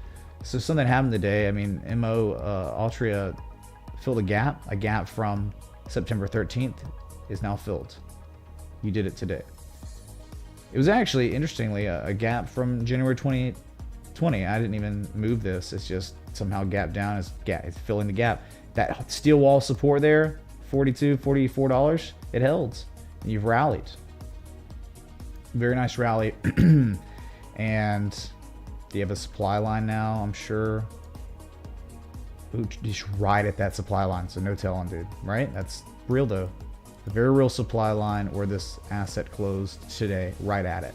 So something happened today. I mean, Altria filled a gap from September 13th is now filled. You did it today. It was actually, interestingly, a gap from January 2020. I didn't even move this. It's just somehow gapped down. It's filling the gap. That steel wall support there, $42, $44, it held. And you've rallied. Very nice rally. And you have a supply line now, I'm sure. Ooh, just right at that supply line, so no telling, dude. Right? That's real, though. A very real supply line where this asset closed today, right at it.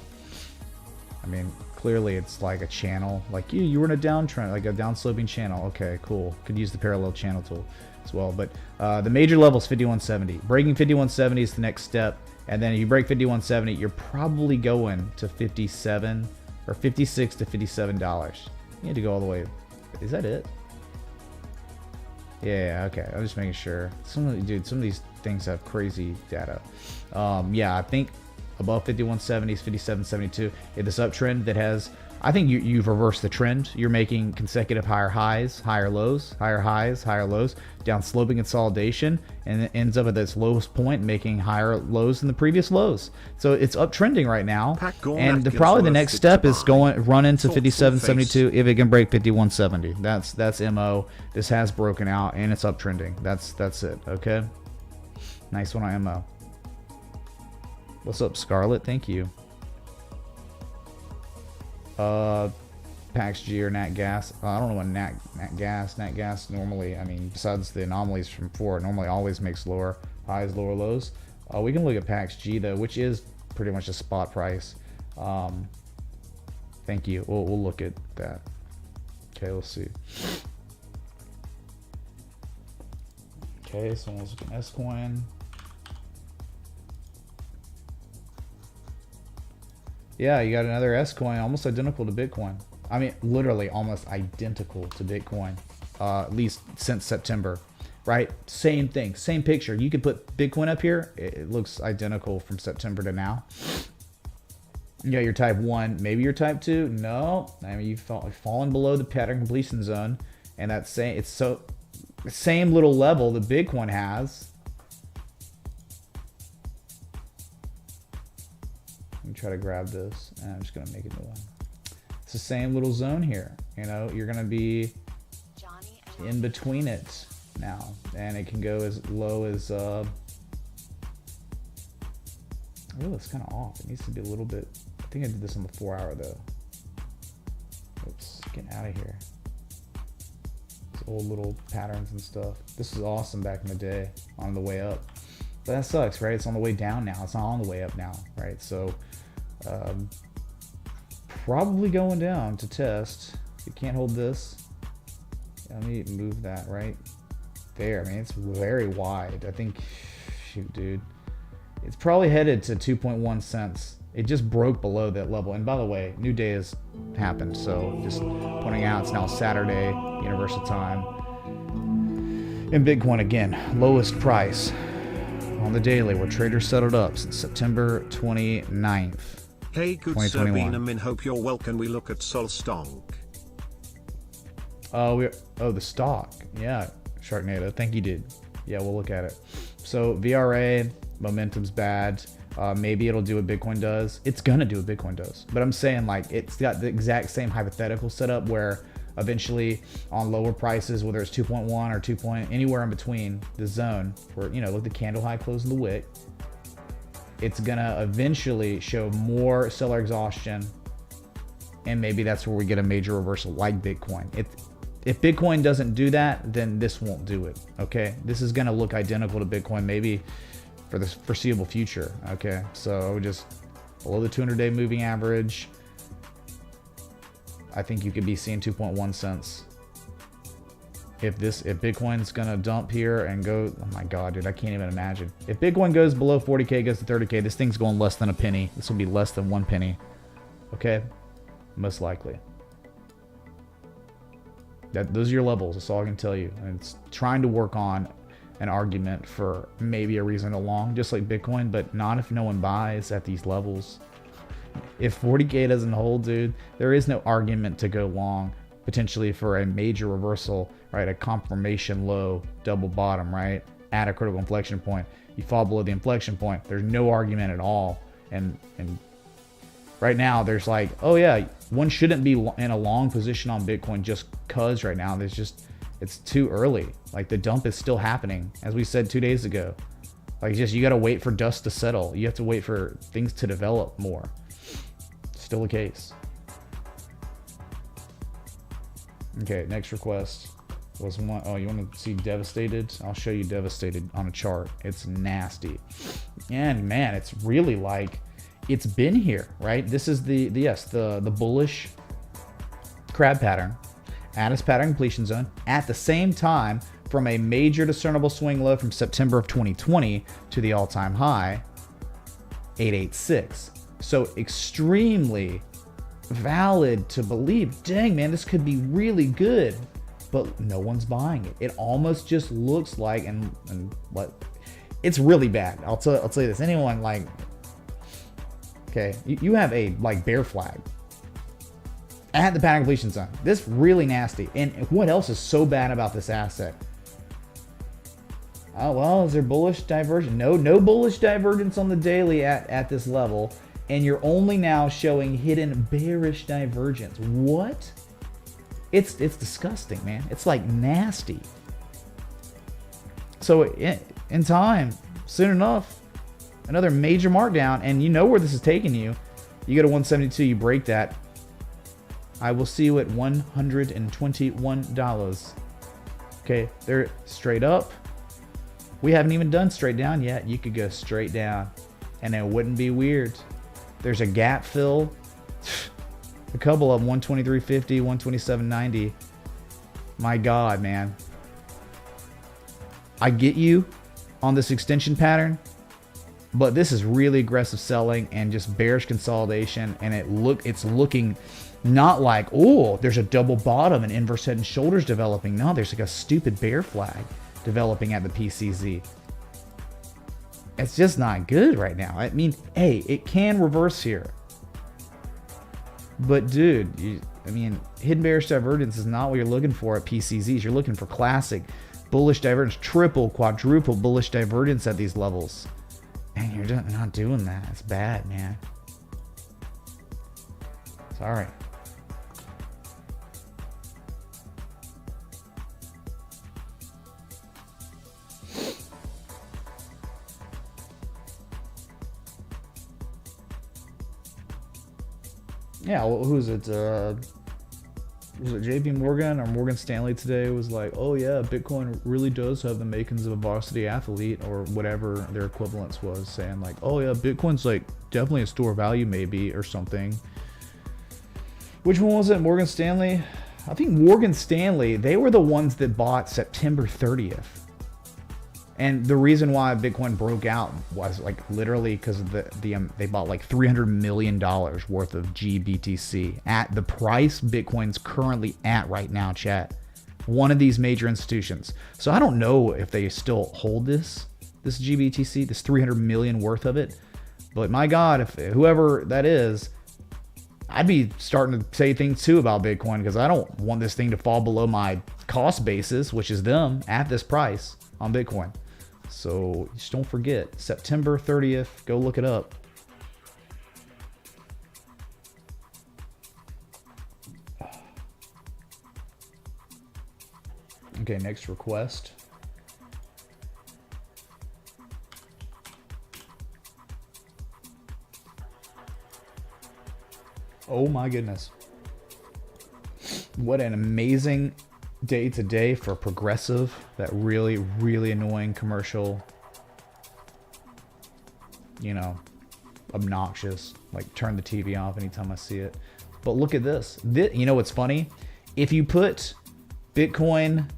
I mean, clearly it's like a channel. Like you were in a downtrend, like a downsloping channel. Okay, cool. Could use the parallel channel tool as well. But the major level is 5170. Breaking 5170 is the next step. And then if you break 5170, you're probably going to 57 or 56 to $57. You need to go all the way. Is that it? Yeah, okay. I'm just making sure. Some of these things have crazy data. Yeah, I think above 5170s, 5772. If this uptrend that has, I think you've reversed the trend. You're making consecutive higher highs, higher lows, higher highs, higher lows, down sloping consolidation, and it ends up at this lowest point, making higher lows than the previous lows. So it's uptrending right now. And probably the next step is run into 5772 if it can break 5170. That's MO. This has broken out and it's uptrending. That's it. Okay. Nice one on MO. What's up, Scarlet? Thank you. PAX G or Nat Gas. I don't know what Nat Gas normally, I mean, besides the anomalies from before, it normally always makes lower highs, lower lows. We can look at PAX G though, which is pretty much a spot price. Thank you. We'll look at that. Okay, let's see. Okay, someone's looking at S-Coin. Yeah, you got another S-Coin almost identical to Bitcoin. I mean, literally almost identical to Bitcoin, at least since September, right? Same thing, same picture. You could put Bitcoin up here. It looks identical from September to now. Yeah, you're type 1. Maybe you're type 2. No, I mean, you've fallen below the pattern completion zone. And that's saying it's so same little level that Bitcoin has. Let me try to grab this, and I'm just gonna make a new one. It's the same little zone here. You know, you're gonna be in between it now, and it can go as low as. Oh, it's kind of off. It needs to be a little bit. I think I did this on the 4-hour though. Oops, getting out of here. These old little patterns and stuff. This is awesome back in the day on the way up. But that sucks, right? It's on the way down now. It's not on the way up now, right? So probably going down to test. You can't hold this. Let me move that right there. I mean, it's very wide. I think, shoot, dude. It's probably headed to 2.1 cents. It just broke below that level. And by the way, new day has happened. So just pointing out, it's now Saturday, Universal Time. And Bitcoin again, lowest price on the daily where traders settled up since September 29th. Hey, good sir, Beanamin, hope you're well. Can we look at Sol Stonk? The stock. Yeah, Sharknado. Thank you, dude. Yeah, we'll look at it. So VRA, momentum's bad. Maybe it'll do what Bitcoin does. It's gonna do what Bitcoin does. But I'm saying, like, it's got the exact same hypothetical setup where eventually on lower prices, whether it's 2.1 or 2. Anywhere in between the zone, where, you know, look at the candle high close of the wick, it's gonna eventually show more seller exhaustion, and maybe that's where we get a major reversal like Bitcoin. If Bitcoin doesn't do that, then this won't do it. Okay, this is gonna look identical to Bitcoin maybe for the foreseeable future. Okay, so just below the 200-day moving average, I think you could be seeing 2.1 cents. If Bitcoin's gonna dump here and go, oh my god, dude, I can't even imagine. If Bitcoin goes below 40K, goes to 30K, this thing's going less than a penny. This will be less than 1 penny. Okay, most likely. Those are your levels. That's all I can tell you. And it's trying to work on an argument for maybe a reason to long, just like Bitcoin, but not if no one buys at these levels. If 40K doesn't hold, dude, there is no argument to go long, potentially for a major reversal, right? A confirmation low, double bottom, right? At a critical inflection point. You fall below the inflection point. There's no argument at all. And right now, there's like, oh yeah, one shouldn't be in a long position on Bitcoin just cause right now. It's too early. Like the dump is still happening, as we said 2 days ago. Like you got to wait for dust to settle. You have to wait for things to develop more. Still the case. Okay, next request was one. Oh, you want to see devastated? I'll show you devastated on a chart. It's nasty. And man, it's really like it's been here, right? This is the bullish crab pattern at its pattern completion zone at the same time from a major discernible swing low from September of 2020 to the all-time high 886. So extremely valid to believe, dang man, this could be really good, but no one's buying it. It almost just looks like, and what, it's really bad. I'll tell you this. Anyone like, okay, you have a like bear flag at the pattern completion zone. This really nasty. And what else is so bad about this asset? Oh well, is there bullish divergence? No bullish divergence on the daily at this level. And you're only now showing hidden bearish divergence. What? It's disgusting, man. It's like nasty. So in time, soon enough, another major markdown, and you know where this is taking you. You go to 172, you break that. I will see you at $121. Okay, they're straight up. We haven't even done straight down yet. You could go straight down, and it wouldn't be weird. There's a gap fill. A couple of them, 123.50, 127.90. My God, man. I get you on this extension pattern, but this is really aggressive selling and just bearish consolidation, and it's looking not like, oh, there's a double bottom and inverse head and shoulders developing. No, there's like a stupid bear flag developing at the PCZ. It's just not good right now. I mean, hey, it can reverse here. But dude, hidden bearish divergence is not what you're looking for at PCZs. You're looking for classic bullish divergence, triple, quadruple bullish divergence at these levels. And you're not doing that. It's bad, man. Sorry. Yeah, who's it? Was it JP Morgan or Morgan Stanley today was like, oh yeah, Bitcoin really does have the makings of a varsity athlete, or whatever their equivalence was, saying like, oh yeah, Bitcoin's like definitely a store of value maybe, or something. Which one was it? Morgan Stanley? I think Morgan Stanley, they were the ones that bought September 30th. And the reason why Bitcoin broke out was like literally because of they bought like $300 million worth of GBTC at the price Bitcoin's currently at right now, chat. One of these major institutions. So I don't know if they still hold this GBTC, this 300 million worth of it. But my God, if whoever that is, I'd be starting to say things too about Bitcoin, because I don't want this thing to fall below my cost basis, which is them at this price on Bitcoin. So just don't forget, September 30th, go look it up. Okay, next request. Oh my goodness. What an amazing day today for Progressive, that really, really annoying commercial, obnoxious, like turn the TV off anytime I see it. But look at this. You know what's funny? If you put Bitcoin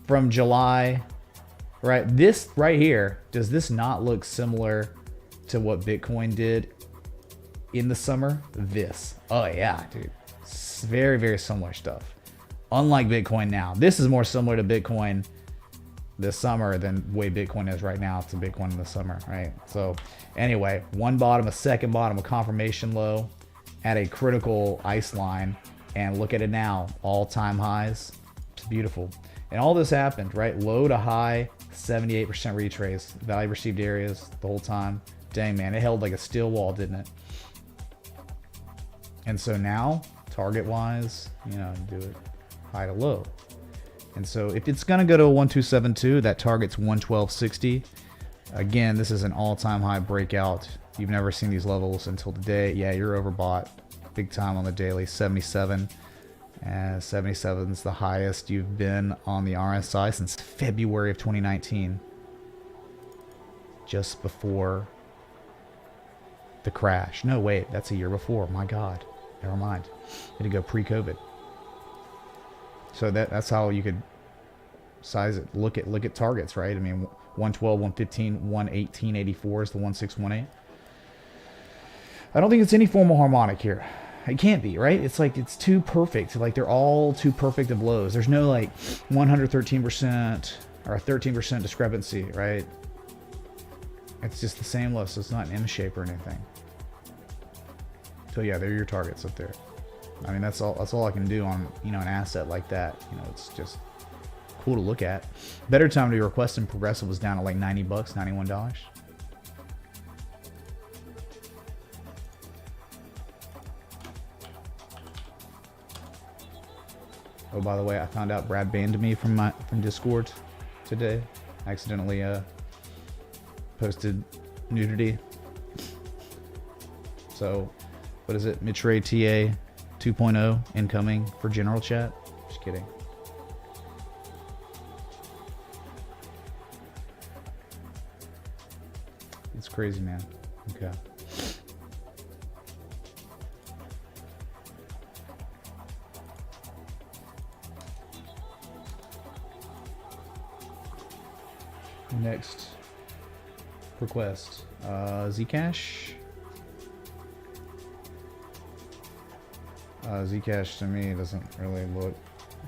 from July, right, this right here, does this not look similar to what Bitcoin did in the summer? Oh yeah, dude. It's very, very similar stuff. Unlike Bitcoin now. This is more similar to Bitcoin this summer than the way Bitcoin is right now to Bitcoin in the summer, right? So anyway, one bottom, a second bottom, a confirmation low at a critical ice line, and look at it now, all-time highs. It's beautiful. And all this happened, right? Low to high, 78% retrace, value received areas the whole time. Dang, man, it held like a steel wall, didn't it? And so now, target-wise, you know, do it high to low. And so if it's going to go to a 1272, that target's 112.60. Again, this is an all-time high breakout. You've never seen these levels until today. Yeah, you're overbought big time on the daily. 77. And 77 is the highest you've been on the RSI since February of 2019. Just before the crash. No, wait, that's a year before. My God. Never mind. Had to go pre-COVID. So that's how you could size it. Look at targets, right? I mean, 112, 115, 118.84 is the 1618. I don't think it's any formal harmonic here. It can't be, right? It's like it's too perfect. Like they're all too perfect of lows. There's no like 113% or a 13% discrepancy, right? It's just the same low, so it's not an M shape or anything. So yeah, they're your targets up there. I mean, that's all I can do on, you know, an asset like that. You know, it's just cool to look at. Better time to be requesting Progressive was down to like $90, $91. Oh, by the way, I found out Brad banned me from Discord today. I accidentally posted nudity. So, what is it? Midtrade TA 2.0 incoming for general chat. Just kidding. It's crazy, man. Okay. Next request, Zcash. Zcash to me doesn't really look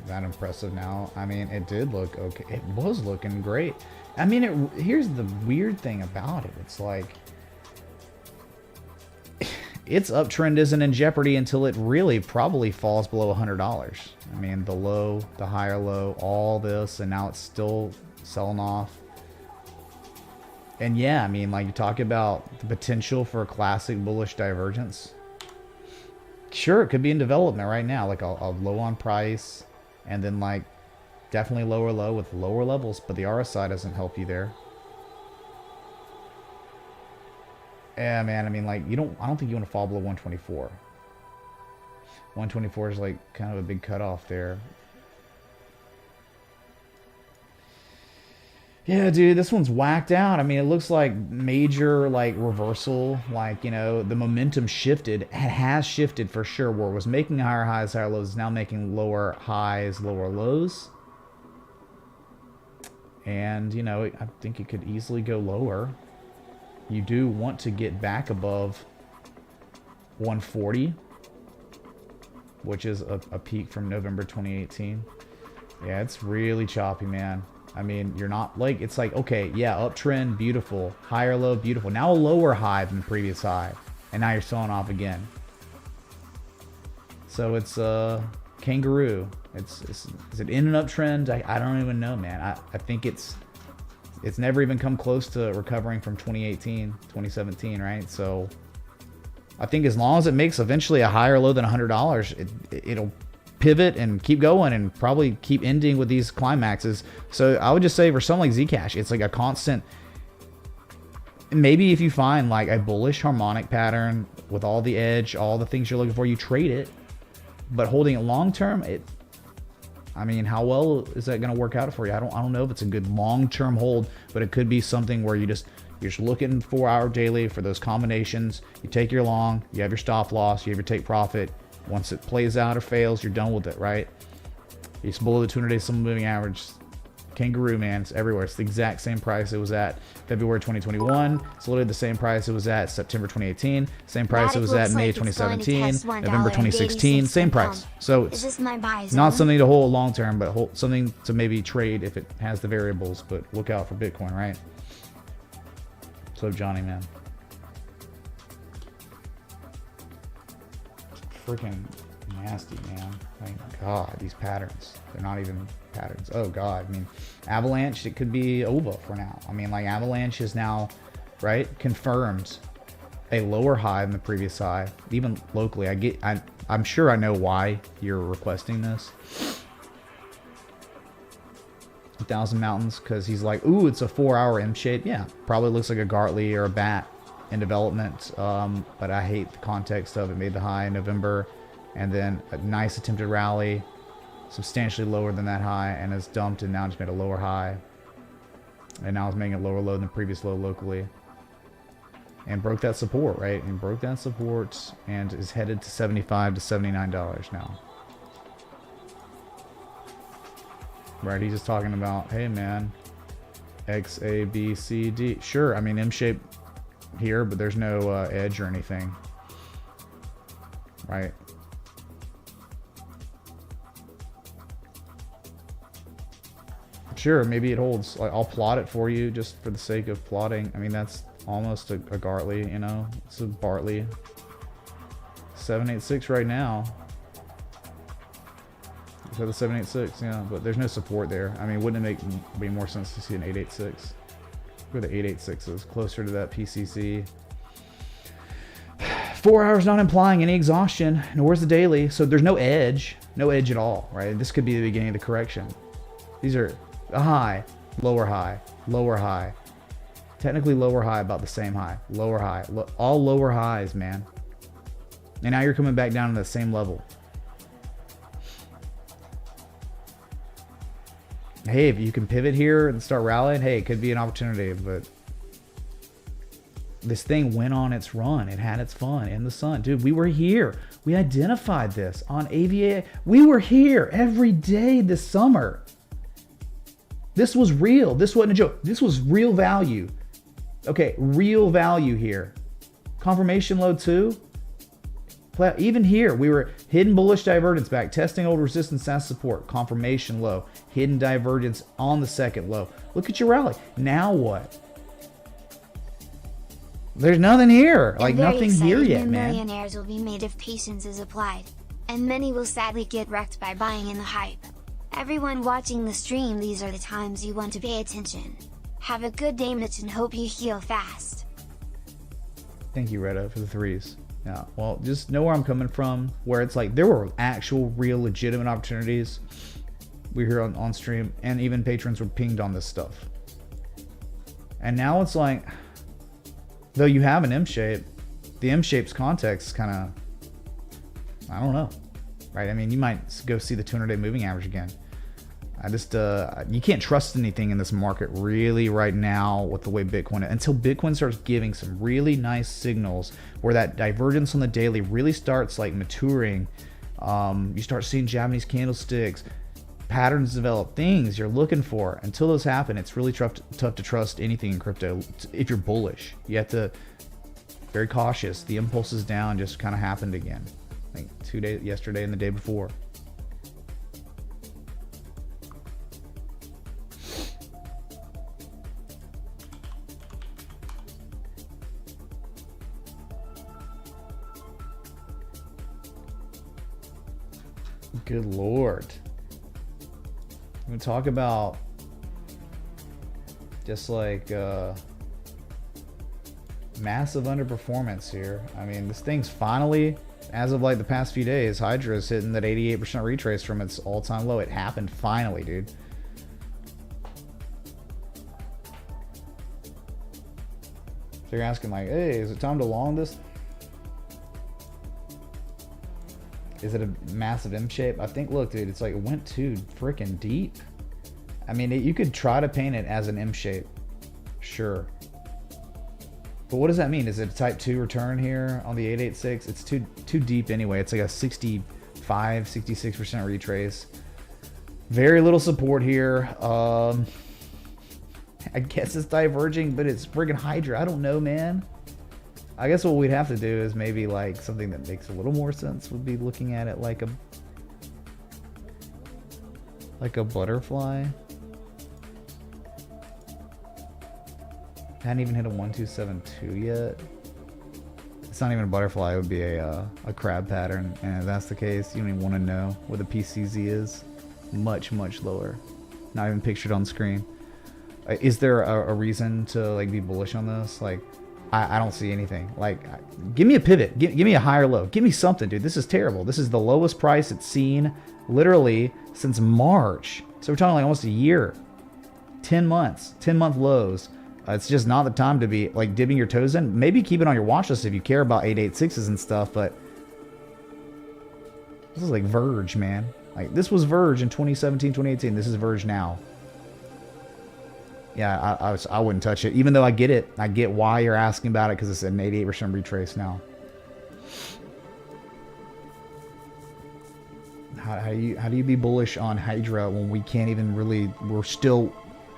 that impressive now. I mean, it did look okay. It was looking great. I mean, here's the weird thing about it. It's like its uptrend isn't in jeopardy until it really probably falls below $100. I mean, the low, the higher low, all this, and now it's still selling off. And yeah, I mean, like you talk about the potential for a classic bullish divergence. Sure, it could be in development right now, like a low on price, and then like definitely lower low with lower levels, but the RSI doesn't help you there. Yeah, man, I mean, like I don't think you want to fall below 124. 124 is like kind of a big cutoff there. Yeah, dude, this one's whacked out. I mean, it looks like major, like, reversal. Like, you know, the momentum shifted. It has shifted for sure. Where it was making higher highs, higher lows, now making lower highs, lower lows. And, you know, I think it could easily go lower. You do want to get back above 140, which is a peak from November 2018. Yeah, it's really choppy, man. I mean, you're not like, it's like, okay, yeah, uptrend, beautiful, higher low, beautiful. Now a lower high than the previous high, and now you're selling off again. So it's kangaroo. Is it in an uptrend? I don't even know, man. I think it's never even come close to recovering from 2018, 2017, right? So I think as long as it makes eventually a higher low than $100, it'll pivot and keep going and probably keep ending with these climaxes. So I would just say for something like Zcash, it's like a constant. Maybe if you find like a bullish harmonic pattern with all the edge, all the things you're looking for, you trade it. But holding it long term, I mean, how well is that going to work out for you? I don't know if it's a good long term hold, but it could be something where you're just looking 4 hour daily for those combinations. You take your long, you have your stop loss, you have your take profit. Once it plays out or fails, you're done with it, right? It's below the 200-day simple moving average. Kangaroo, man. It's everywhere. It's the exact same price it was at February 2021. It's literally the same price it was at September 2018. Same price it was at May 2017, November 2016. Same price. So it's not something to hold long term, but something to maybe trade if it has the variables. But look out for Bitcoin, right? So Johnny, man. Freaking nasty, man. Thank God, these patterns. They're not even patterns. Oh God, I mean, Avalanche, it could be over for now. I mean, like, Avalanche is now, right, confirmed a lower high than the previous high. Even locally, I'm sure I know why you're requesting this. 1,000 Mountains, because he's like, ooh, it's a 4-hour M shape. Yeah, probably looks like a Gartley or a bat in development, but I hate the context of it. Made the high in November, and then a nice attempted rally, substantially lower than that high, and has dumped and now just made a lower high, and now it's making a lower low than the previous low locally, and broke that support, right? And broke that support and is headed to $75 to $79 now. Right, he's just talking about, hey man, X, A, B, C, D. Sure, I mean, M shape here, but there's no edge or anything, right? Sure, maybe it holds. Like, I'll plot it for you just for the sake of plotting. I mean, that's almost a Gartley, you know? It's a Bartley. 786 right now. So the 786, yeah, but there's no support there. I mean, wouldn't it make more sense to see an 886? Where the 886 is closer to that PCC. 4 hours not implying any exhaustion, nor is the daily. So there's no edge at all, right? This could be the beginning of the correction. These are a high, lower high, lower high. Technically lower high, about the same high. Lower high, all lower highs, man. And now you're coming back down to the same level. Hey, if you can pivot here and start rallying, hey, it could be an opportunity, but this thing went on its run. It had its fun in the sun. Dude, we were here. We identified this on AVA. We were here every day this summer. This was real. This wasn't a joke. This was real value. Okay, real value here. Confirmation low 2. Even here, we were hidden bullish divergence back, testing old resistance as support, confirmation low, hidden divergence on the second low. Look at your rally. Now what? There's nothing here. Like, nothing here yet, man. Millionaires will be made if patience is applied, and many will sadly get wrecked by buying in the hype. Everyone watching the stream, these are the times you want to pay attention. Have a good day, Mitch, and hope you heal fast. Thank you, Retta, for the 3s. Yeah, well, just know where I'm coming from, where it's like there were actual, real, legitimate opportunities. We here on stream, and even patrons were pinged on this stuff. And now it's like, though you have an M shape, the M shape's context is kind of, I don't know, right? I mean, you might go see the 200-day moving average again. I just, you can't trust anything in this market really right now with the way Bitcoin, until Bitcoin starts giving some really nice signals where that divergence on the daily really starts like maturing. You start seeing Japanese candlesticks, patterns develop, things you're looking for. Until those happen, it's really tough to trust anything in crypto. If you're bullish, you have to very cautious. The impulses down just kind of happened again, like yesterday and the day before. Good Lord. I'm going to talk about just like massive underperformance here. I mean, this thing's finally, as of like the past few days, Hydra is hitting that 88% retrace from its all-time low. It happened finally, dude. So you're asking like, hey, is it time to long this? Is it a massive M shape? I think, look, dude, it's like it went too freaking deep. I mean, you could try to paint it as an M shape. Sure. But what does that mean? Is it a type 2 return here on the 886? It's too deep anyway. It's like a 65, 66% retrace. Very little support here. I guess it's diverging, but it's friggin' Hydra. I don't know, man. I guess what we'd have to do is maybe like something that makes a little more sense would be looking at it like a butterfly. Hadn't even hit a 1272 yet. It's not even a butterfly. It would be a crab pattern, and if that's the case, you don't even want to know what the PCZ is. Much lower. Not even pictured on screen. Is there a reason to like be bullish on this? Like, I don't see anything. Like, give me a pivot. Give me a higher low. Give me something, dude. This is terrible. This is the lowest price it's seen literally since March. So we're talking like almost a year. 10 months. 10-month lows. It's just not the time to be like dipping your toes in. Maybe keep it on your watch list if you care about 886s and stuff, but this is like Verge, man. Like, this was Verge in 2017, 2018. This is Verge now. Yeah, I wouldn't touch it, even though I get it. I get why you're asking about it, because it's an 88% retrace now. How do you be bullish on Hydra when we can't even really?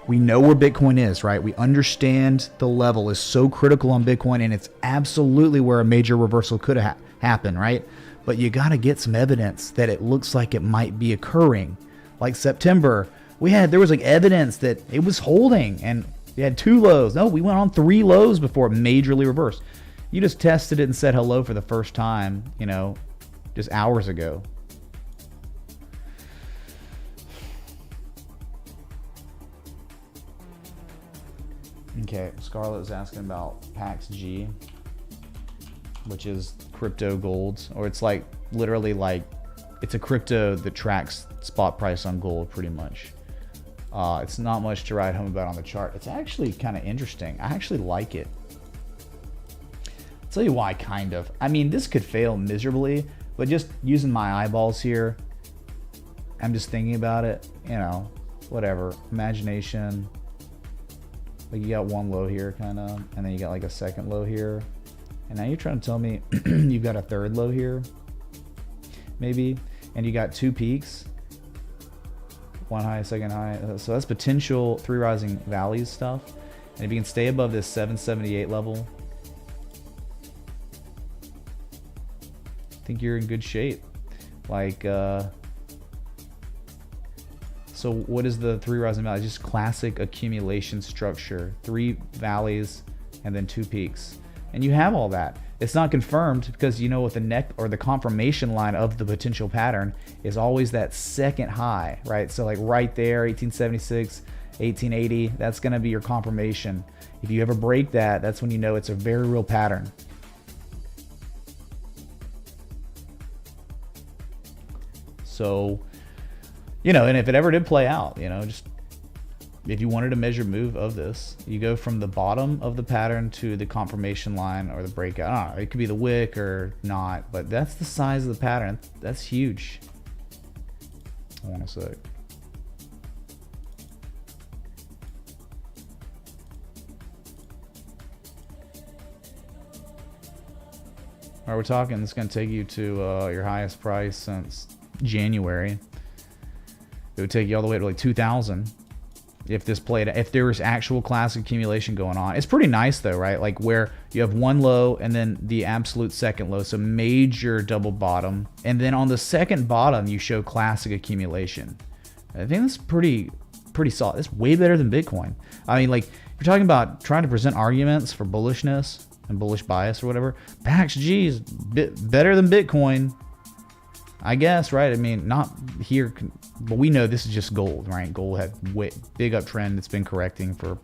We know where Bitcoin is, right? We understand the level is so critical on Bitcoin, and it's absolutely where a major reversal could happen, right? But you got to get some evidence that it looks like it might be occurring. Like September, there was like evidence that it was holding, and we had 2 lows. No, we went on 3 lows before it majorly reversed. You just tested it and said hello for the first time, you know, just hours ago. Okay, Scarlett is asking about PAX G, which is crypto gold, or it's like literally like it's a crypto that tracks spot price on gold pretty much. It's not much to write home about on the chart. It's actually kind of interesting. I actually like it. I'll tell you why, kind of. I mean, this could fail miserably, but just using my eyeballs here, I'm just thinking about it, you know, whatever. Imagination. Like, you got one low here, kind of, and then you got like a second low here. And now you're trying to tell me you've got a third low here, maybe, and you got 2 peaks. One high, second high. So that's potential 3 rising valleys stuff. And if you can stay above this 778 level, I think you're in good shape. Like, so what is the 3 rising valleys? Just classic accumulation structure. 3 valleys and then 2 peaks. And you have all that. It's not confirmed because you know what the neck or the confirmation line of the potential pattern is always that second high, right? So like right there, 1876, 1880, that's going to be your confirmation. If you ever break that, that's when you know it's a very real pattern. So, you know, and if it ever did play out, you know, just if you wanted to measure move of this, you go from the bottom of the pattern to the confirmation line or the breakout. I don't know, it could be the wick or not, but that's the size of the pattern. That's huge. Hold on a sec. All right, we're talking, it's going to take you to your highest price since January. It would take you all the way to like 2000 if this played, if there was actual classic accumulation going on. It's pretty nice though, right? Like where you have one low and then the absolute second low, so major double bottom, and then on the second bottom you show classic accumulation. I think that's pretty solid. It's way better than Bitcoin. I mean, like if you're talking about trying to present arguments for bullishness and bullish bias or whatever, PAX G is better than Bitcoin, I guess, right? I mean, not here, but we know this is just gold, right? Gold had big uptrend. It's been correcting for,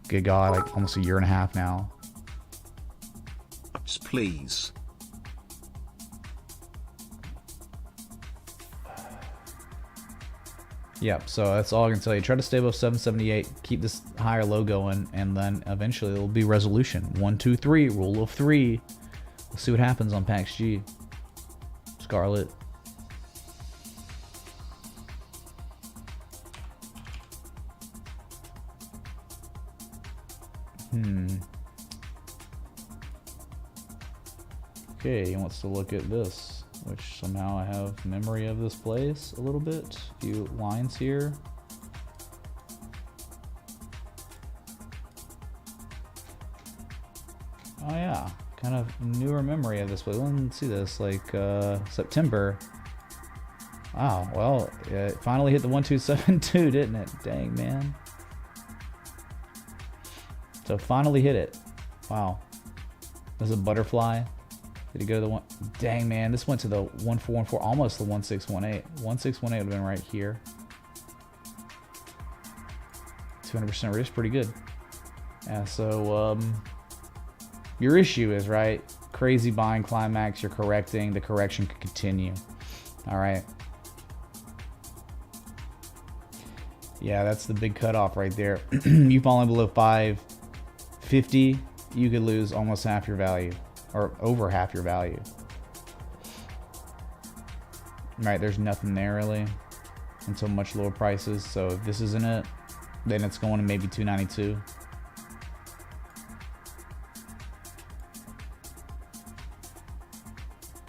good God, like almost a year and a half now. Please. Yep, so that's all I can tell you. Try to stay above 778, keep this higher low going, and then eventually it'll be resolution. 1, 2, 3, rule of 3. We'll see what happens on PAX G. Scarlet. Okay, he wants to look at this. which somehow I have memory of this place a little bit. A few lines here. Oh yeah, kind of newer memory of this place. Let's see this, like September. Wow, well, it finally hit the 1272, didn't it? Dang, man. So finally hit it. Wow. This is a butterfly. Did it go to the one? Dang, man, this went to the 1414, almost the 1618. 1618 would have been right here. 200% risk, pretty good. Yeah, so your issue is, right, crazy buying climax, you're correcting, the correction could continue. All right. Yeah, that's the big cutoff right there. You falling below 550, you could lose almost half your value, or over half your value. Right, there's nothing there really until much lower prices. So if this isn't it, then it's going to maybe 292.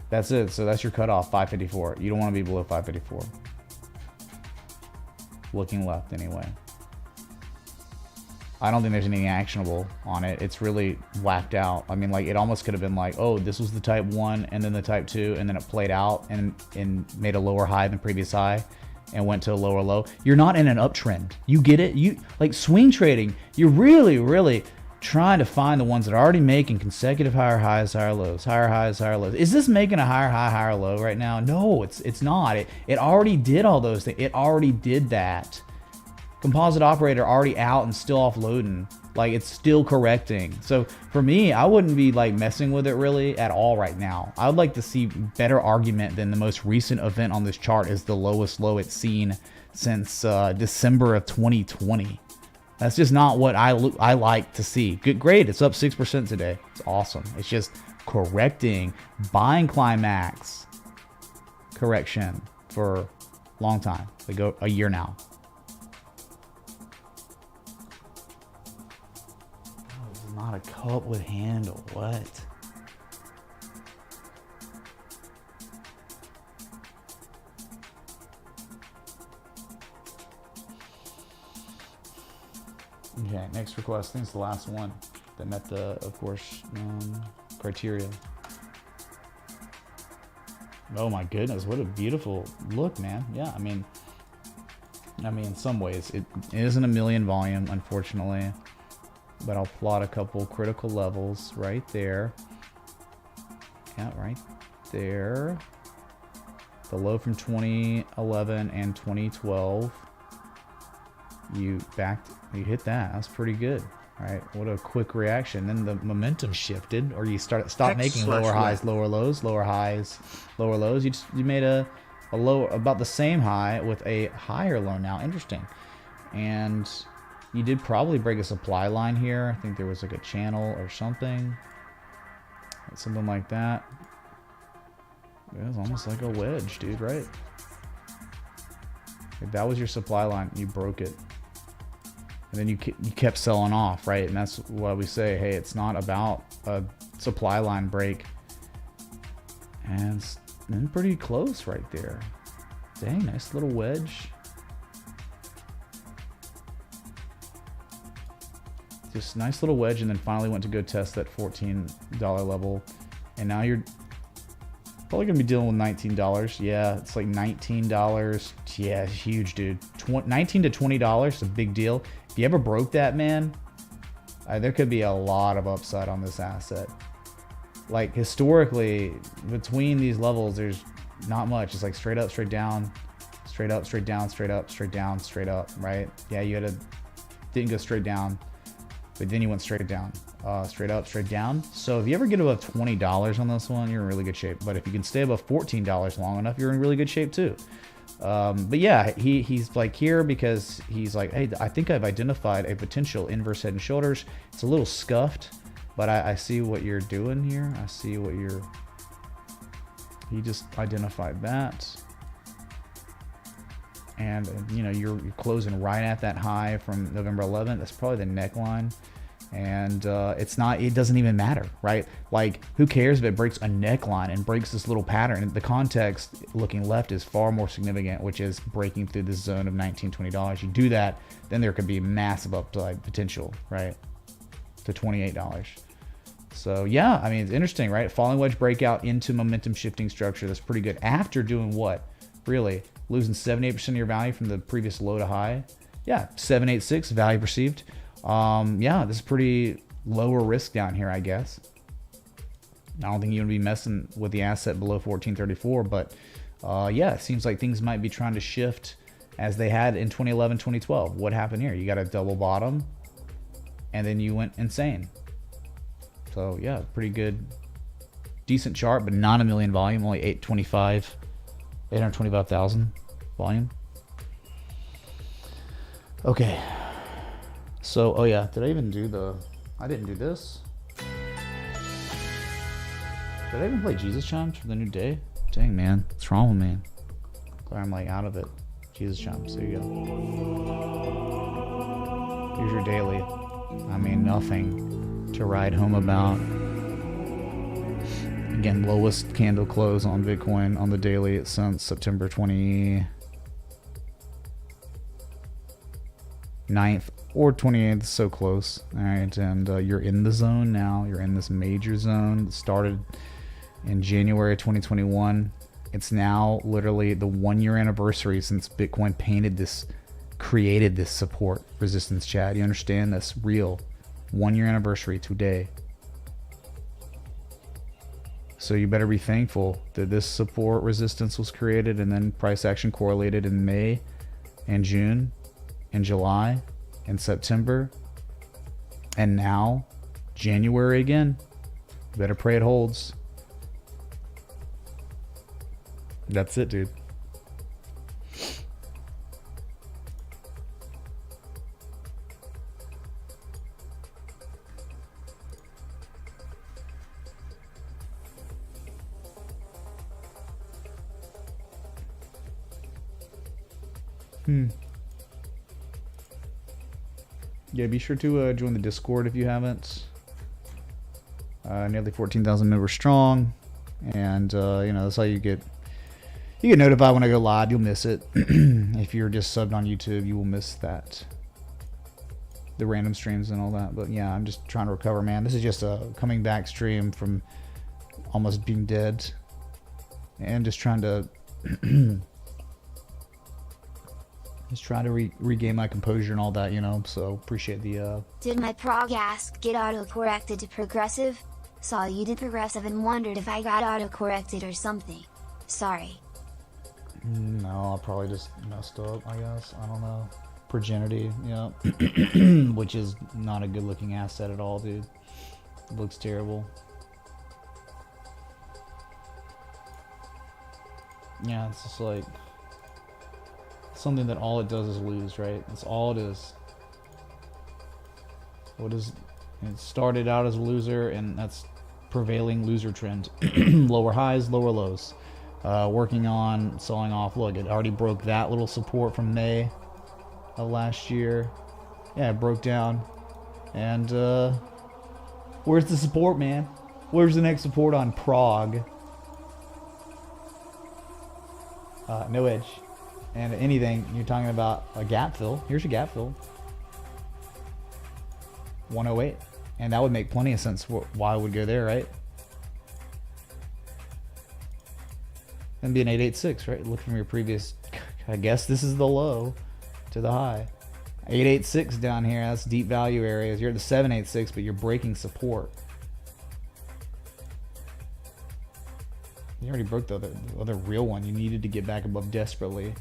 That's it. So that's your cutoff, 554. You don't want to be below 554. Looking left anyway. I don't think there's anything actionable on it. It's really whacked out. I mean, like, it almost could have been like, oh, this was the type 1 and then the type 2, and then it played out and made a lower high than previous high and went to a lower low. You're not in an uptrend. You get it? You like swing trading, you're really trying to find the ones that are already making consecutive higher highs, higher lows, higher highs, higher lows. Is this making a higher high, higher low right now? No, it's not. It already did all those things. It already did that. Composite operator already out and still offloading. Like, it's still correcting. So for me, I wouldn't be like messing with it really at all right now. I would like to see better argument than the most recent event on this chart is the lowest low it's seen since December of 2020. That's just not what I like to see. Good, great. It's up 6% today. It's awesome. It's just correcting, buying climax correction for a long time. They go a year now. Oh, this is not a cup with handle. What? Okay, next request. I think it's the last one that met the, of course, criteria. Oh my goodness, what a beautiful look, man. Yeah, I mean, in some ways, it isn't a million volume, unfortunately, but I'll plot a couple critical levels right there. Yeah, right there. The low from 2011 and 2012. You hit that. That's pretty good. All right, what a quick reaction. Then the momentum shifted, or you stop making lower highs, lower lows, lower highs, lower lows. You made a low about the same high with a higher low now. Interesting. And you did probably break a supply line here. I think there was like a channel or something like that. It was almost like a wedge, dude, right? If that was your supply line, you broke it. And then you kept selling off, right? And that's why we say, hey, it's not about a supply line break. And it's been pretty close right there. Dang, nice little wedge. Just nice little wedge, and then finally went to go test that $14 level. And now you're probably going to be dealing with $19. Yeah, it's like $19. Yeah, it's huge, dude. $19 to $20 is a big deal. If you ever broke that, man, there could be a lot of upside on this asset. Like, historically, between these levels, there's not much. It's like straight up, straight down, straight up, straight down, straight up, straight down, straight up, right? Yeah, didn't go straight down, but then you went straight down. Straight up, straight down. So if you ever get above $20 on this one, you're in really good shape. But if you can stay above $14 long enough, you're in really good shape too. But yeah, he's like here because he's like, hey, I think I've identified a potential inverse head and shoulders. It's a little scuffed, but I see what you're doing here. I see what he just identified that. And you know, you're closing right at that high from November 11th. That's probably the neckline. And it doesn't even matter, right? Like, who cares if it breaks a neckline and breaks this little pattern? And the context looking left is far more significant, which is breaking through this zone of $19, $20. You do that, then there could be massive upside potential, right, to $28. So yeah, I mean, it's interesting, right? Falling wedge breakout into momentum shifting structure. That's pretty good. After doing what? Really losing 78% of your value from the previous low to high. Yeah, 786 value perceived. Yeah, this is pretty lower risk down here, I guess. I don't think you want to be messing with the asset below 1434, but yeah, it seems like things might be trying to shift as they had in 2011, 2012. What happened here? You got a double bottom, and then you went insane. So yeah, pretty good, decent chart, but not a million volume, only 825,000 volume. Okay. So, oh yeah, did I even do I didn't do this. Did I even play Jesus Chimes for the new day? Dang, man. What's wrong with me? Glad I'm like out of it. Jesus Chimes, there you go. Here's your daily. I mean, nothing to ride home about. Again, lowest candle close on Bitcoin on the daily since September 29th or 28th, so close. All right, and you're in the zone now. You're in this major zone that started in January 2021. It's now literally the 1-year anniversary since Bitcoin created this support resistance, Chad. You understand? That's real. 1-year anniversary today. So you better be thankful that this support resistance was created and then price action correlated in May and June and July and September, and now January again. You better pray it holds. That's it, dude. Yeah, be sure to join the Discord if you haven't. Nearly 14,000 members strong, and you know, that's how you get notified when I go live. You'll miss it. If you're just subbed on YouTube, you will miss that, the random streams and all that. But yeah, I'm just trying to recover, man. This is just a coming back stream from almost being dead, and just trying to regain my composure and all that, you know. So appreciate the Did my prog ask get auto-corrected to progressive? Saw you did progressive and wondered if I got auto-corrected or something. Sorry. No, I probably just messed up, I guess. I don't know. Progenity, yeah. Which is not a good looking asset at all, dude. It looks terrible. Yeah, it's just like something that all it does is lose, right? That's all it is. It started out as a loser, and that's prevailing loser trend. Lower highs, lower lows. Working on selling off. Look, it already broke that little support from May of last year. Yeah, it broke down. And where's the support, man? Where's the next support on Prague? No edge. And anything, you're talking about a gap fill. Here's your gap fill. 108. And that would make plenty of sense why it would go there, right? And be an 886, right? Look from your previous, I guess this is the low to the high. 886 down here, that's deep value areas. You're at the 786, but you're breaking support. You already broke the other real one. You needed to get back above desperately.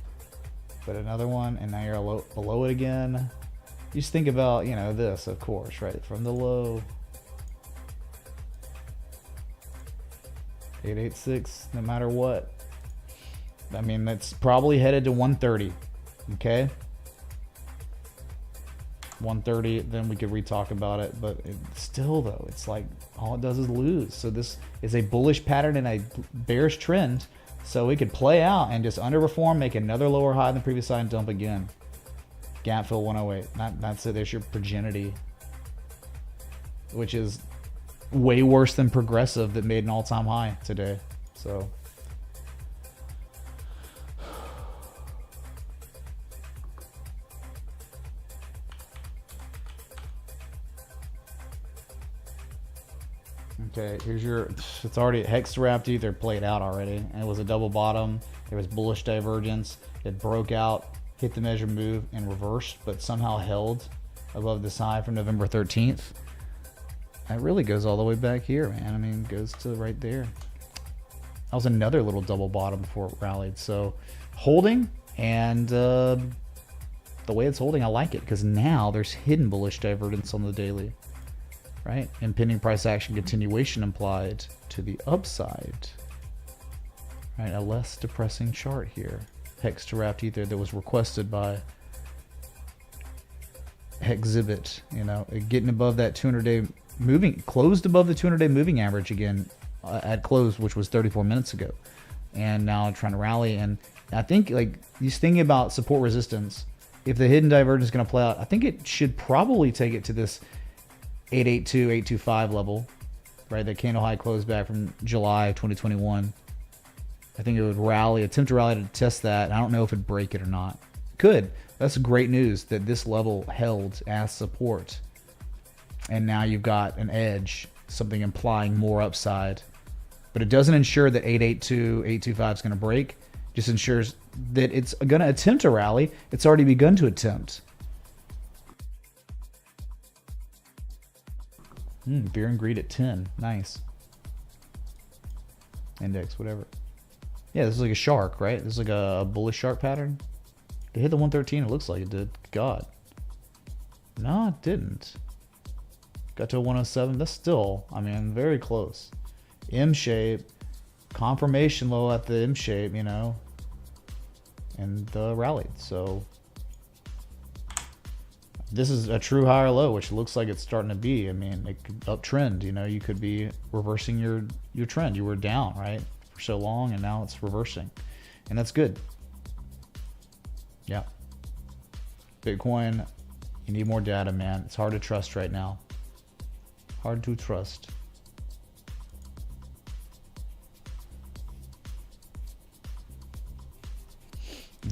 But another one, and now you're below it again. You just think about, you know, this, of course, right? From the low. 886, no matter what. I mean, that's probably headed to 130. Okay? 130, then we could re-talk about it. But still, though, it's like all it does is lose. So this is a bullish pattern and a bearish trend. So it could play out and just underperform, make another lower high than the previous high, and dump again. Gap fill 108. That's it. There's your progenity. which is way worse than Progressive that made an all-time high today. So okay, here's your, it's already hex wrapped, either played out already, and it was a double bottom. There was bullish divergence. It broke out, hit the measure move, and reversed, but somehow held above this high from November 13th. That really goes all the way back here, man. I mean, it goes to right there. That was another little double bottom before it rallied. So holding, and the way it's holding, I like it, because now there's hidden bullish divergence on the daily, right? Impending price action continuation implied to the upside, right? A less depressing chart here. Hex to wrapped ether that was requested by Exhibit, you know, getting above that 200-day moving, closed above the 200-day moving average again at close, which was 34 minutes ago, and now trying to rally. And I think, like, he's thinking about support resistance. If the hidden divergence is going to play out, I think it should probably take it to this 882, 825 level, right? That candle high closed back from July of 2021. I think it would rally, attempt to rally to test that. I don't know if it'd break it or not. Could. That's great news that this level held as support. And now you've got an edge, something implying more upside. But it doesn't ensure that 882, 825 is going to break. It just ensures that it's going to attempt to rally. It's already begun to attempt. Beer and greed at 10. Nice. Index, whatever. Yeah, this is like a shark, right? This is like a bullish shark pattern. It hit the 113. It looks like it did. God. No, it didn't. Got to a 107. That's still, I mean, very close. M shape. Confirmation low at the M shape, you know. And rallied. So this is a true higher low, which looks like it's starting to be. I mean, it could uptrend. You know, you could be reversing your trend. You were down, right, for so long, and now it's reversing. And that's good. Yeah. Bitcoin, you need more data, man. It's hard to trust right now. Hard to trust.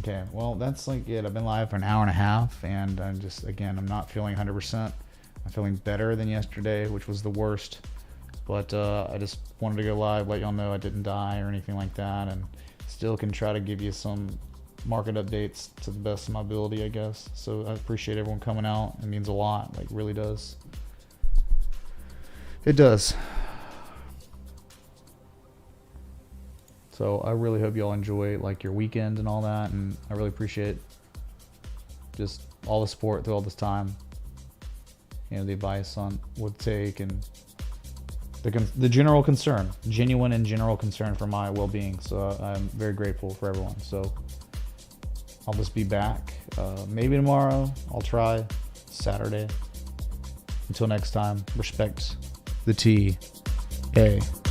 Okay, well, that's like it. I've been live for an hour and a half, and I'm just, again, I'm not feeling 100%. I'm feeling better than yesterday, which was the worst. But I just wanted to go live, let y'all know I didn't die or anything like that, and still can try to give you some market updates to the best of my ability, I guess. So I appreciate everyone coming out. It means a lot, like, really does. It does. So I really hope y'all enjoy, like, your weekend and all that, and I really appreciate just all the support through all this time. You know, the advice on what to take, and the general concern, genuine and general concern for my well-being. So I'm very grateful for everyone. So I'll just be back. Maybe tomorrow. I'll try Saturday. Until next time, respect the TA.